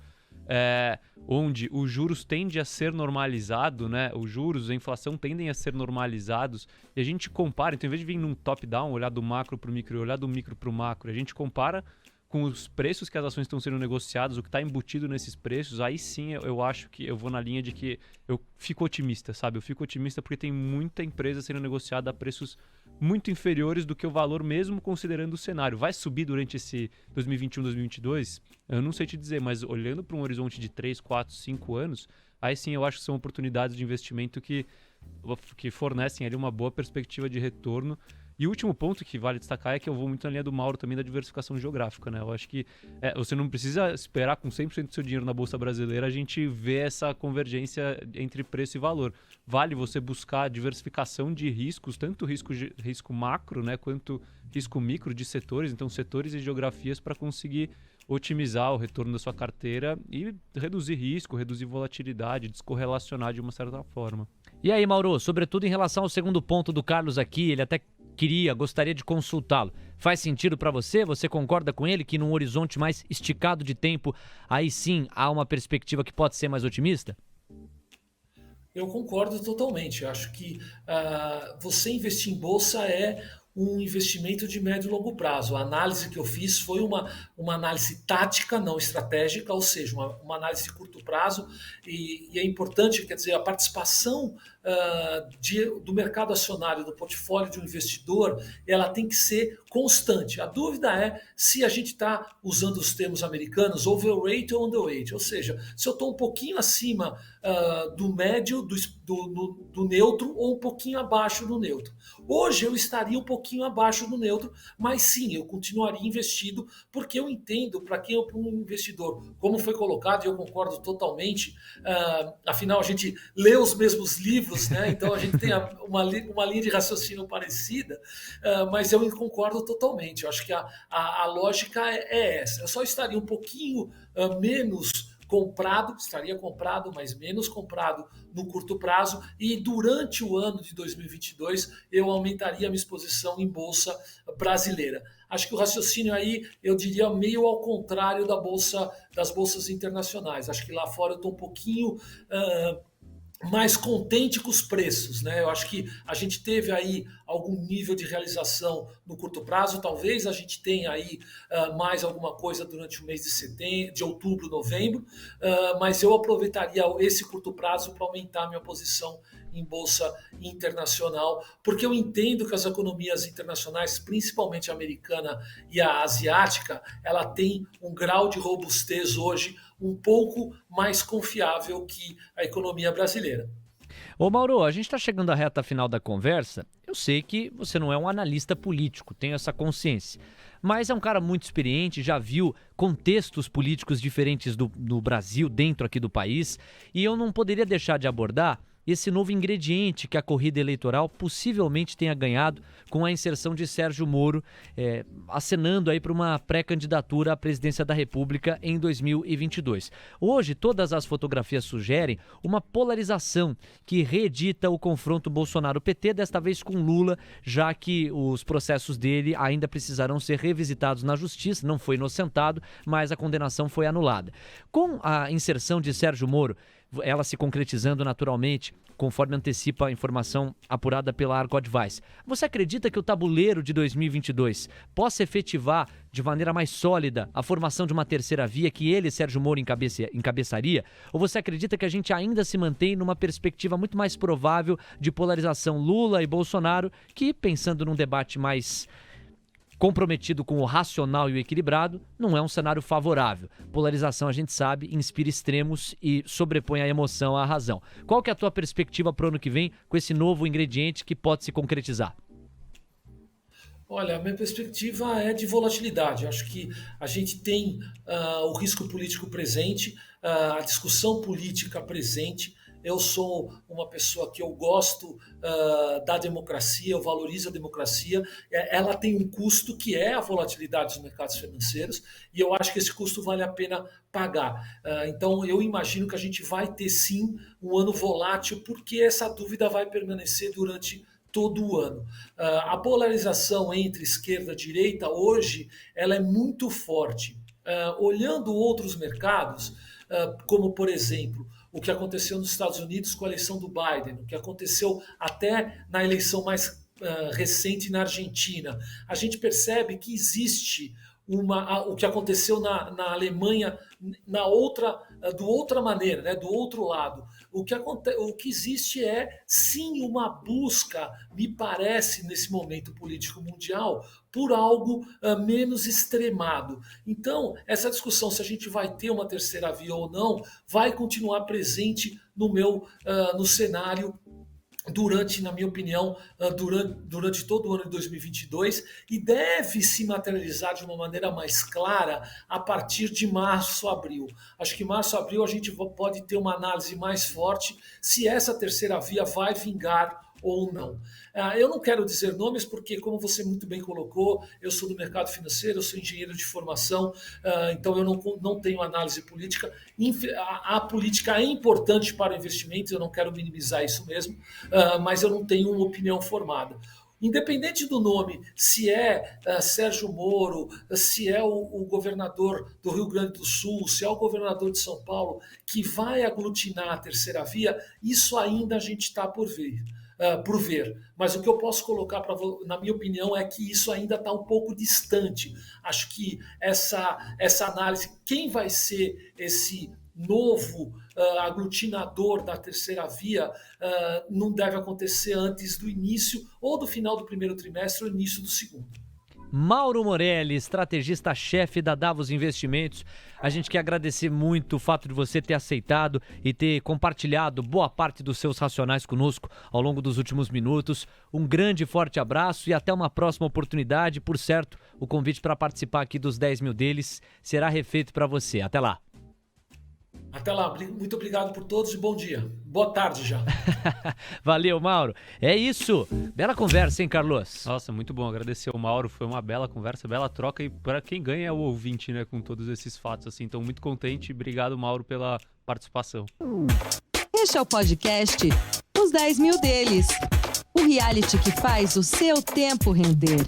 onde os juros tendem a ser normalizado, né? Os juros, a inflação tendem a ser normalizados, e a gente compara, então em vez de vir num top-down, olhar do macro para o micro e olhar do micro para o macro, a gente compara com os preços que as ações estão sendo negociadas, o que está embutido nesses preços, aí sim eu acho que eu vou na linha de que eu fico otimista, sabe? Eu fico otimista porque tem muita empresa sendo negociada a preços muito inferiores do que o valor, mesmo considerando o cenário. Vai subir durante esse 2021, 2022? Eu não sei te dizer, mas olhando para um horizonte de 3, 4, 5 anos, aí sim eu acho que são oportunidades de investimento que fornecem ali uma boa perspectiva de retorno. E o último ponto que vale destacar é que eu vou muito na linha do Mauro também da diversificação geográfica, né? Eu acho que você não precisa esperar com 100% do seu dinheiro na Bolsa Brasileira a gente ver essa convergência entre preço e valor. Vale você buscar diversificação de riscos, tanto risco macro, né, quanto risco micro de setores, então setores e geografias para conseguir otimizar o retorno da sua carteira e reduzir risco, reduzir volatilidade, descorrelacionar de uma certa forma. E aí, Mauro, sobretudo em relação ao segundo ponto do Carlos aqui, ele até gostaria de consultá-lo. Faz sentido para você? Você concorda com ele que num horizonte mais esticado de tempo, aí sim há uma perspectiva que pode ser mais otimista? Eu concordo totalmente. Eu acho que você investir em bolsa é um investimento de médio e longo prazo. A análise que eu fiz foi uma análise tática, não estratégica, ou seja, uma análise de curto prazo, e é importante, quer dizer, a participação do mercado acionário do portfólio de um investidor, ela tem que ser constante. A dúvida é se a gente está usando os termos americanos, overweight ou underweight, ou seja, se eu estou um pouquinho acima do médio, do neutro, ou um pouquinho abaixo do neutro. Hoje eu estaria um pouquinho abaixo do neutro, mas sim, eu continuaria investido, porque eu entendo, para quem é um investidor, como foi colocado, e eu concordo totalmente, afinal a gente lê os mesmos livros, né? Então a gente tem uma linha de raciocínio parecida, mas eu concordo totalmente. Eu acho que a lógica é essa. Eu só estaria um pouquinho menos estaria comprado, mas menos comprado no curto prazo, e durante o ano de 2022 eu aumentaria a minha exposição em bolsa brasileira. Acho que o raciocínio aí, eu diria, meio ao contrário das bolsas internacionais. Acho que lá fora eu estou um pouquinho mais contente com os preços, né? Eu acho que a gente teve aí algum nível de realização no curto prazo, talvez a gente tenha aí mais alguma coisa durante o mês de setembro, de outubro, novembro, mas eu aproveitaria esse curto prazo para aumentar a minha posição em bolsa internacional, porque eu entendo que as economias internacionais, principalmente a americana e a asiática, ela tem um grau de robustez hoje um pouco mais confiável que a economia brasileira. Ô Mauro, a gente está chegando à reta final da conversa. Eu sei que você não é um analista político, tenho essa consciência. Mas é um cara muito experiente, já viu contextos políticos diferentes do Brasil, dentro aqui do país. E eu não poderia deixar de abordar esse novo ingrediente que a corrida eleitoral possivelmente tenha ganhado com a inserção de Sérgio Moro, acenando aí para uma pré-candidatura à presidência da República em 2022. Hoje, todas as fotografias sugerem uma polarização que reedita o confronto Bolsonaro-PT, desta vez com Lula, já que os processos dele ainda precisarão ser revisitados na justiça, não foi inocentado, mas a condenação foi anulada. Com a inserção de Sérgio Moro, ela se concretizando naturalmente, conforme antecipa a informação apurada pela Arco Advice. Você acredita que o tabuleiro de 2022 possa efetivar de maneira mais sólida a formação de uma terceira via que ele, Sérgio Moro, encabeçaria? Ou você acredita que a gente ainda se mantém numa perspectiva muito mais provável de polarização Lula e Bolsonaro, que, pensando num debate mais comprometido com o racional e o equilibrado, não é um cenário favorável. Polarização, a gente sabe, inspira extremos e sobrepõe a emoção à razão. Qual que é a tua perspectiva para o ano que vem com esse novo ingrediente que pode se concretizar? Olha, a minha perspectiva é de volatilidade. Acho que a gente tem o risco político presente, a discussão política presente. Eu sou uma pessoa que eu gosto da democracia, eu valorizo a democracia. Ela tem um custo que é a volatilidade dos mercados financeiros e eu acho que esse custo vale a pena pagar. Então eu imagino que a gente vai ter sim um ano volátil porque essa dúvida vai permanecer durante todo o ano. A polarização entre esquerda e direita hoje ela é muito forte. Olhando outros mercados, como por exemplo o que aconteceu nos Estados Unidos com a eleição do Biden, o que aconteceu até na eleição mais recente na Argentina, a gente percebe que existe o que aconteceu na Alemanha do outra maneira, né, do outro lado. O que existe é, sim, uma busca, me parece, nesse momento político mundial, por algo menos extremado. Então, essa discussão, se a gente vai ter uma terceira via ou não, vai continuar presente no cenário na minha opinião, durante todo o ano de 2022 e deve se materializar de uma maneira mais clara a partir de março, abril. Acho que março, abril a gente pode ter uma análise mais forte se essa terceira via vai vingar ou não. Eu não quero dizer nomes porque, como você muito bem colocou, eu sou do mercado financeiro, eu sou engenheiro de formação, então eu não tenho análise política. A política é importante para o investimento, eu não quero minimizar isso mesmo, mas eu não tenho uma opinião formada. Independente do nome, se é Sérgio Moro, se é o governador do Rio Grande do Sul, se é o governador de São Paulo, que vai aglutinar a terceira via, isso ainda a gente está por ver. Mas o que eu posso colocar, na minha opinião, é que isso ainda está um pouco distante. Acho que essa análise, quem vai ser esse novo aglutinador da terceira via, não deve acontecer antes do início ou do final do primeiro trimestre ou início do segundo. Mauro Morelli, estrategista-chefe da Davos Investimentos. A gente quer agradecer muito o fato de você ter aceitado e ter compartilhado boa parte dos seus racionais conosco ao longo dos últimos minutos. Um grande e forte abraço e até uma próxima oportunidade. Por certo, o convite para participar aqui dos 10 mil deles será refeito para você. Até lá. Até lá, muito obrigado por todos e bom dia. Boa tarde já. Valeu, Mauro. É isso. Bela conversa, hein, Carlos? Nossa, muito bom. Agradecer ao Mauro. Foi uma bela conversa, bela troca. E para quem ganha é o ouvinte, né? Com todos esses fatos, assim. Então, muito contente. Obrigado, Mauro, pela participação. Este é o podcast Os 10 Mil Deles. O reality que faz o seu tempo render.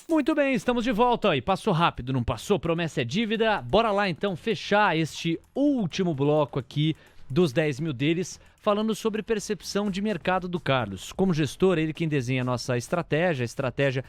Muito bem, estamos de volta. E passou rápido, não passou? Promessa é dívida. Bora lá, então, fechar este último bloco aqui dos 10 mil deles, falando sobre percepção de mercado do Carlos. Como gestor, ele quem desenha a nossa estratégia, a estratégia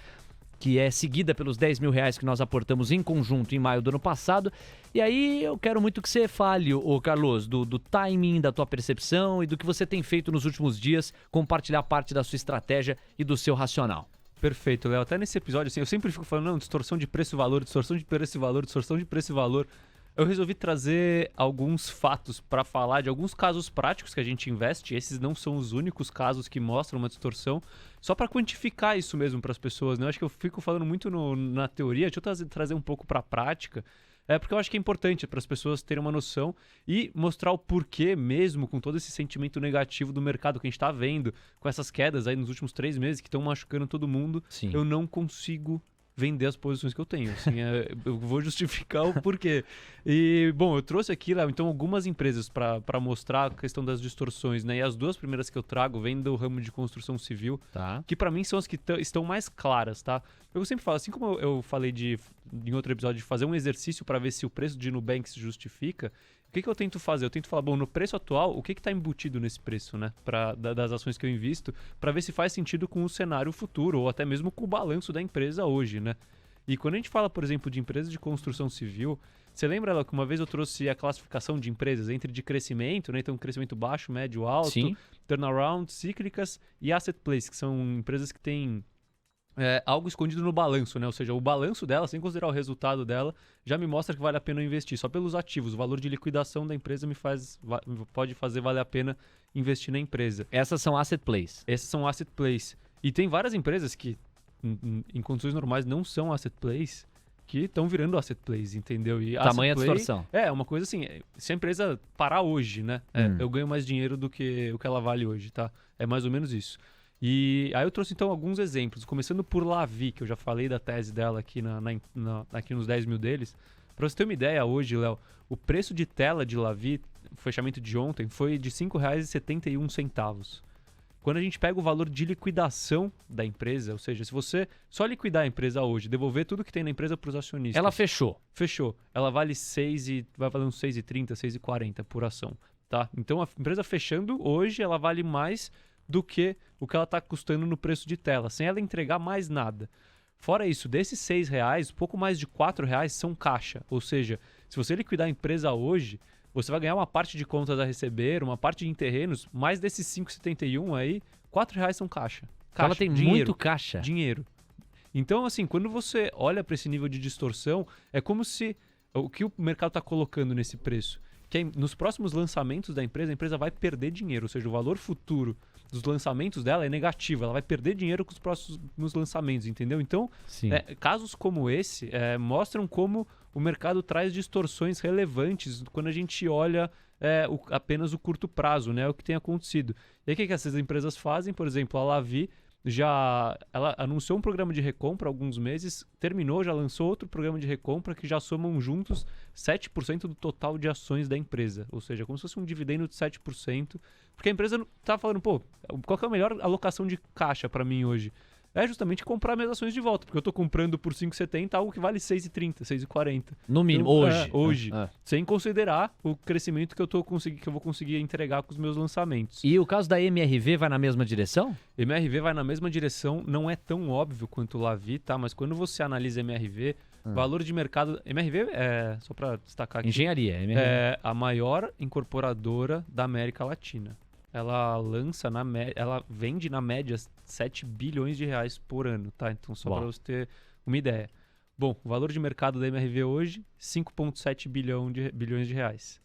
que é seguida pelos 10 mil reais que nós aportamos em conjunto em maio do ano passado. E aí eu quero muito que você fale, ô Carlos, do timing, da tua percepção e do que você tem feito nos últimos dias, compartilhar parte da sua estratégia e do seu racional. Perfeito, Léo. Até nesse episódio, assim, eu sempre fico falando, não, distorção de preço-valor, distorção de preço-valor, distorção de preço-valor. Eu resolvi trazer alguns fatos para falar de alguns casos práticos que a gente investe. Esses não são os únicos casos que mostram uma distorção, só para quantificar isso mesmo para as pessoas, né? Eu acho que eu fico falando muito na teoria, deixa eu trazer um pouco para a prática. Porque eu acho que é importante para as pessoas terem uma noção e mostrar o porquê mesmo com todo esse sentimento negativo do mercado que a gente está vendo, com essas quedas aí nos últimos 3 meses que estão machucando todo mundo. Sim. Eu não consigo vender as posições que eu tenho. Assim, eu vou justificar o porquê. E, bom, eu trouxe aqui, Léo, então, algumas empresas para mostrar a questão das distorções, né? E as duas primeiras que eu trago vêm do ramo de construção civil, Tá. que para mim são as que estão mais claras, tá? Eu sempre falo, assim como eu falei em outro episódio, de fazer um exercício para ver se o preço de Nubank se justifica, o que eu tento fazer? Eu tento falar, bom, no preço atual, o que está embutido nesse preço, né? Das ações que eu invisto, para ver se faz sentido com o cenário futuro, ou até mesmo com o balanço da empresa hoje, né? E quando a gente fala, por exemplo, de empresas de construção civil, você lembra, Léo, que uma vez eu trouxe a classificação de empresas entre de crescimento, né? Então, crescimento baixo, médio, alto, Sim. turnaround, cíclicas e asset plays, que são empresas que têm algo escondido no balanço, né? Ou seja, o balanço dela, sem considerar o resultado dela, já me mostra que vale a pena investir. Só pelos ativos, o valor de liquidação da empresa pode fazer valer a pena investir na empresa. Essas são asset plays. Esses são asset plays. E tem várias empresas que, em condições normais, não são asset plays, que estão virando asset plays, entendeu? E Tamanha asset play distorção. É uma coisa assim, se a empresa parar hoje, né? Eu ganho mais dinheiro do que o que ela vale hoje, tá? É mais ou menos isso. E aí eu trouxe então alguns exemplos, começando por Lavi, que eu já falei da tese dela aqui, aqui nos 10 mil deles. Para você ter uma ideia hoje, Léo, o preço de tela de Lavi, o fechamento de ontem, foi de R$ 5,71. Quando a gente pega o valor de liquidação da empresa, ou seja, se você só liquidar a empresa hoje, devolver tudo que tem na empresa para os acionistas... Ela fechou. Fechou. Ela vale vai valer uns 6,30, 6,40 por ação, tá? Então a empresa fechando hoje, ela vale mais do que o que ela está custando no preço de tela, sem ela entregar mais nada. Fora isso, desses R$6, pouco mais de R$4 são caixa. Ou seja, se você liquidar a empresa hoje, você vai ganhar uma parte de contas a receber, uma parte de terrenos, mais desses 5,71 aí, R$4 são caixa. Então ela tem dinheiro, muito caixa. Dinheiro. Então, assim, quando você olha para esse nível de distorção, é como se o que o mercado está colocando nesse preço, que nos próximos lançamentos da empresa, a empresa vai perder dinheiro, ou seja, o valor futuro dos lançamentos dela é negativo, ela vai perder dinheiro com os próximos lançamentos, entendeu? Então, Sim. casos como esse mostram como o mercado traz distorções relevantes quando a gente olha apenas o curto prazo, né? O que tem acontecido. E aí o que essas empresas fazem? Por exemplo, a Lavi ela anunciou um programa de recompra há alguns meses, terminou, já lançou outro programa de recompra que já somam juntos 7% do total de ações da empresa. Ou seja, como se fosse um dividendo de 7%. Porque a empresa está falando, pô, qual que é a melhor alocação de caixa para mim hoje? É justamente comprar minhas ações de volta, porque eu estou comprando por 5,70 algo que vale 6,30, 6,40. No mínimo, então, hoje. Sem considerar o crescimento que eu vou conseguir entregar com os meus lançamentos. E o caso da MRV vai na mesma direção? MRV vai na mesma direção, não é tão óbvio quanto o Lavi, tá? Mas quando você analisa MRV, valor de mercado... MRV, só para destacar aqui... Engenharia, MRV. É a maior incorporadora da América Latina. Ela ela vende na média 7 bilhões de reais por ano, tá? Então só para você ter uma ideia. Bom, o valor de mercado da MRV hoje, 5,7 bilhões de reais.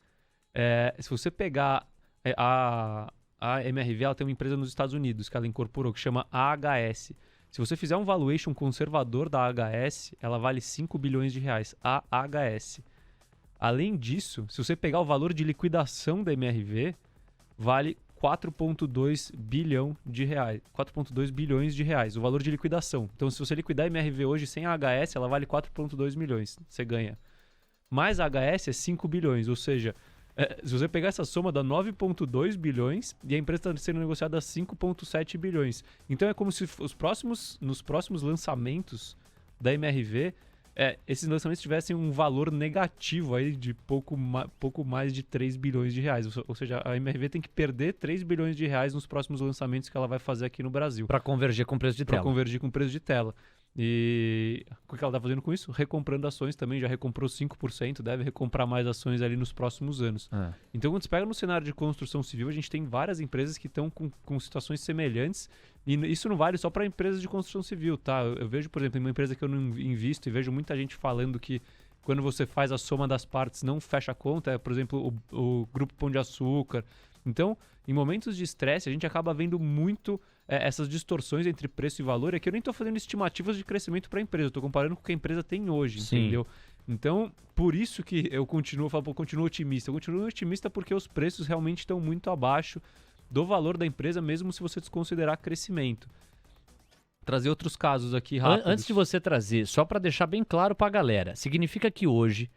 Se você pegar a MRV, ela tem uma empresa nos Estados Unidos que ela incorporou, que chama AHS. Se você fizer um valuation conservador da AHS, ela vale 5 bilhões de reais. AHS. Além disso, se você pegar o valor de liquidação da MRV, vale 4,2 bilhões de reais, o valor de liquidação. Então, se você liquidar a MRV hoje sem a HS, ela vale 4,2 milhões, você ganha. Mais a HS é 5 bilhões, ou seja, se você pegar essa soma dá 9,2 bilhões e a empresa está sendo negociada a 5,7 bilhões. Então, é como se nos próximos lançamentos da MRV, esses lançamentos tivessem um valor negativo aí de pouco mais de 3 bilhões de reais. Ou seja, a MRV tem que perder 3 bilhões de reais nos próximos lançamentos que ela vai fazer aqui no Brasil. Para convergir com o preço de tela. Para convergir com o preço de tela. E o que ela está fazendo com isso? Recomprando ações também, já recomprou 5%, deve recomprar mais ações ali nos próximos anos. Então, quando você pega no cenário de construção civil, a gente tem várias empresas que estão com situações semelhantes, e isso não vale só para empresas de construção civil, tá? Eu vejo, por exemplo, em uma empresa que eu não invisto e vejo muita gente falando que quando você faz a soma das partes não fecha a conta, por exemplo, o Grupo Pão de Açúcar. Então, em momentos de estresse, a gente acaba vendo muito essas distorções entre preço e valor. É que eu nem estou fazendo estimativas de crescimento para a empresa, eu estou comparando com o que a empresa tem hoje, entendeu? Então, por isso que eu continuo otimista. Eu continuo otimista porque os preços realmente estão muito abaixo do valor da empresa, mesmo se você desconsiderar crescimento. Trazer outros casos aqui rápidos. Antes de você trazer, só para deixar bem claro para a galera, significa que hoje,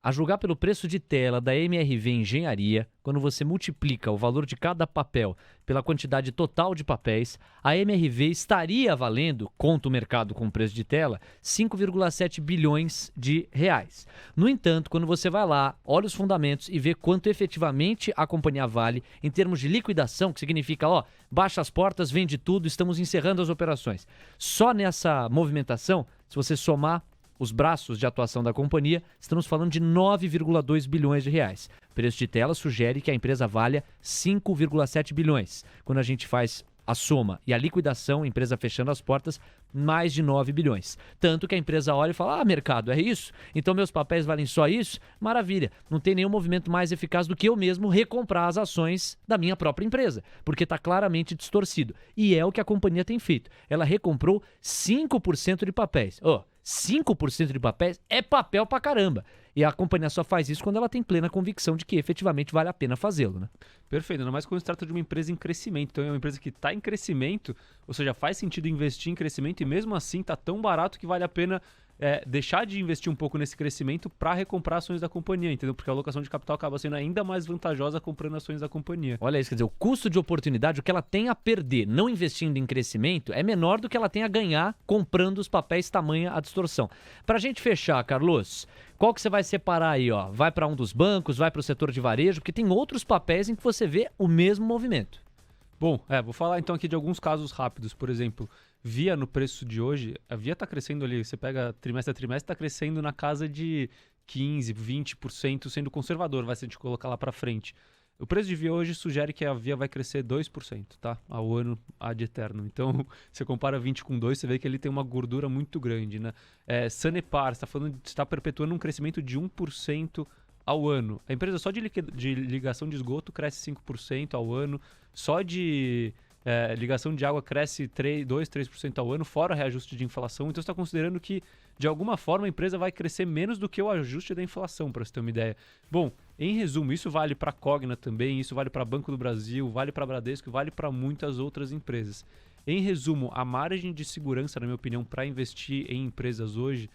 a julgar pelo preço de tela da MRV Engenharia, quando você multiplica o valor de cada papel pela quantidade total de papéis, a MRV estaria valendo, conta o mercado com o preço de tela, 5,7 bilhões de reais. No entanto, quando você vai lá, olha os fundamentos e vê quanto efetivamente a companhia vale em termos de liquidação, que significa, baixa as portas, vende tudo, estamos encerrando as operações. Só nessa movimentação, se você somar os braços de atuação da companhia, estamos falando de 9,2 bilhões de reais. O preço de tela sugere que a empresa valha 5,7 bilhões. Quando a gente faz a soma e a liquidação, a empresa fechando as portas, mais de 9 bilhões. Tanto que a empresa olha e fala, mercado, é isso? Então meus papéis valem só isso? Maravilha. Não tem nenhum movimento mais eficaz do que eu mesmo recomprar as ações da minha própria empresa, porque está claramente distorcido. E é o que a companhia tem feito. Ela recomprou 5% de papéis. 5% de papéis é papel pra caramba. E a companhia só faz isso quando ela tem plena convicção de que efetivamente vale a pena fazê-lo, né? Perfeito, ainda mais quando se trata de uma empresa em crescimento. Então é uma empresa que está em crescimento, ou seja, faz sentido investir em crescimento e mesmo assim está tão barato que vale a pena deixar de investir um pouco nesse crescimento para recomprar ações da companhia, entendeu? Porque a alocação de capital acaba sendo ainda mais vantajosa comprando ações da companhia. Olha isso, quer dizer, o custo de oportunidade, o que ela tem a perder não investindo em crescimento, é menor do que ela tem a ganhar comprando os papéis, tamanha a distorção. Pra gente fechar, Carlos, qual que você vai separar aí, Vai para um dos bancos, vai para o setor de varejo, porque tem outros papéis em que você vê o mesmo movimento. Bom, vou falar então aqui de alguns casos rápidos. Por exemplo, Via no preço de hoje, a Via está crescendo ali, você pega trimestre a trimestre, está crescendo na casa de 15%, 20%, sendo conservador, vai se a gente colocar lá para frente. O preço de Via hoje sugere que a Via vai crescer 2%, tá? Ao ano ad eterno. Então, você compara 20 com 2, você vê que ele tem uma gordura muito grande, né? Sanepar, está perpetuando um crescimento de 1% ao ano. A empresa só de ligação de esgoto cresce 5% ao ano, só de ligação de água cresce 2-3% ao ano, fora reajuste de inflação. Então você está considerando que, de alguma forma, a empresa vai crescer menos do que o ajuste da inflação, para você ter uma ideia. Bom, em resumo, isso vale para a Cogna também, isso vale para Banco do Brasil, vale para a Bradesco, vale para muitas outras empresas. Em resumo, a margem de segurança, na minha opinião, para investir em empresas hoje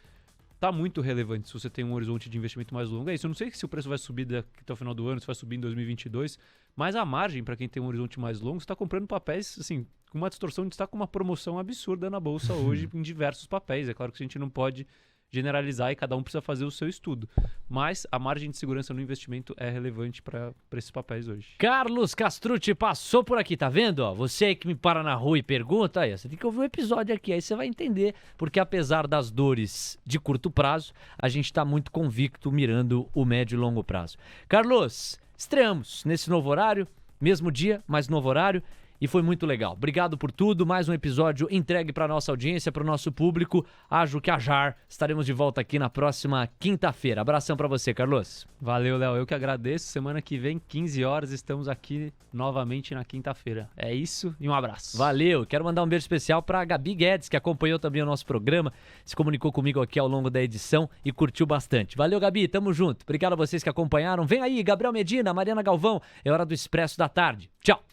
está muito relevante se você tem um horizonte de investimento mais longo. É isso, eu não sei se o preço vai subir daqui até o final do ano, se vai subir em 2022, mas a margem, para quem tem um horizonte mais longo, você está comprando papéis, assim, com uma distorção de estar com uma promoção absurda na bolsa hoje em diversos papéis. É claro que a gente não pode generalizar e cada um precisa fazer o seu estudo, mas a margem de segurança no investimento é relevante para esses papéis hoje. Carlos Castrucci passou por aqui, tá vendo? Você que me para na rua e pergunta, aí você tem que ouvir um episódio aqui, aí você vai entender, porque apesar das dores de curto prazo, a gente está muito convicto mirando o médio e longo prazo. Carlos, estreamos nesse novo horário, mesmo dia, mas novo horário, e foi muito legal. Obrigado por tudo, mais um episódio entregue para nossa audiência, para o nosso público. Ajo que ajar, estaremos de volta aqui na próxima quinta-feira. Abração para você, Carlos. Valeu, Léo. Eu que agradeço. Semana que vem, 15 horas, estamos aqui novamente na quinta-feira. É isso e um abraço. Valeu. Quero mandar um beijo especial para Gabi Guedes, que acompanhou também o nosso programa, se comunicou comigo aqui ao longo da edição e curtiu bastante. Valeu, Gabi. Tamo junto. Obrigado a vocês que acompanharam. Vem aí, Gabriel Medina, Mariana Galvão. É hora do Expresso da Tarde. Tchau.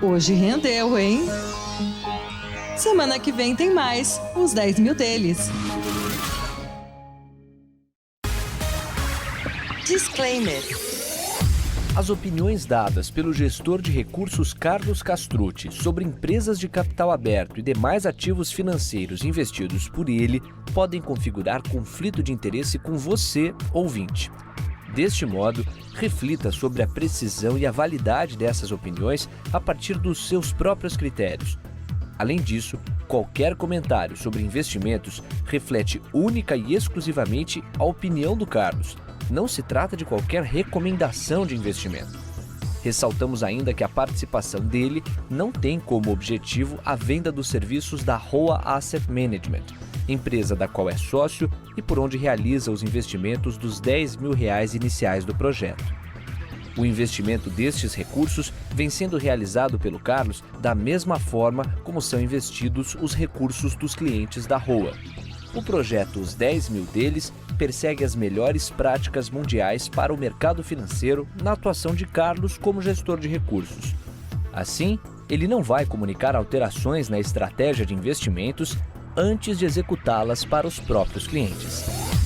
Hoje rendeu, hein? Semana que vem tem mais, os 10 mil deles. Disclaimer. As opiniões dadas pelo gestor de recursos Carlos Castrucci sobre empresas de capital aberto e demais ativos financeiros investidos por ele podem configurar conflito de interesse com você, ouvinte. Deste modo, reflita sobre a precisão e a validade dessas opiniões a partir dos seus próprios critérios. Além disso, qualquer comentário sobre investimentos reflete única e exclusivamente a opinião do Carlos. Não se trata de qualquer recomendação de investimento. Ressaltamos ainda que a participação dele não tem como objetivo a venda dos serviços da Roa Asset Management, empresa da qual é sócio e por onde realiza os investimentos dos R$10 mil iniciais do projeto. O investimento destes recursos vem sendo realizado pelo Carlos da mesma forma como são investidos os recursos dos clientes da Roa. O projeto Os 10 Mil deles persegue as melhores práticas mundiais para o mercado financeiro na atuação de Carlos como gestor de recursos. Assim, ele não vai comunicar alterações na estratégia de investimentos antes de executá-las para os próprios clientes.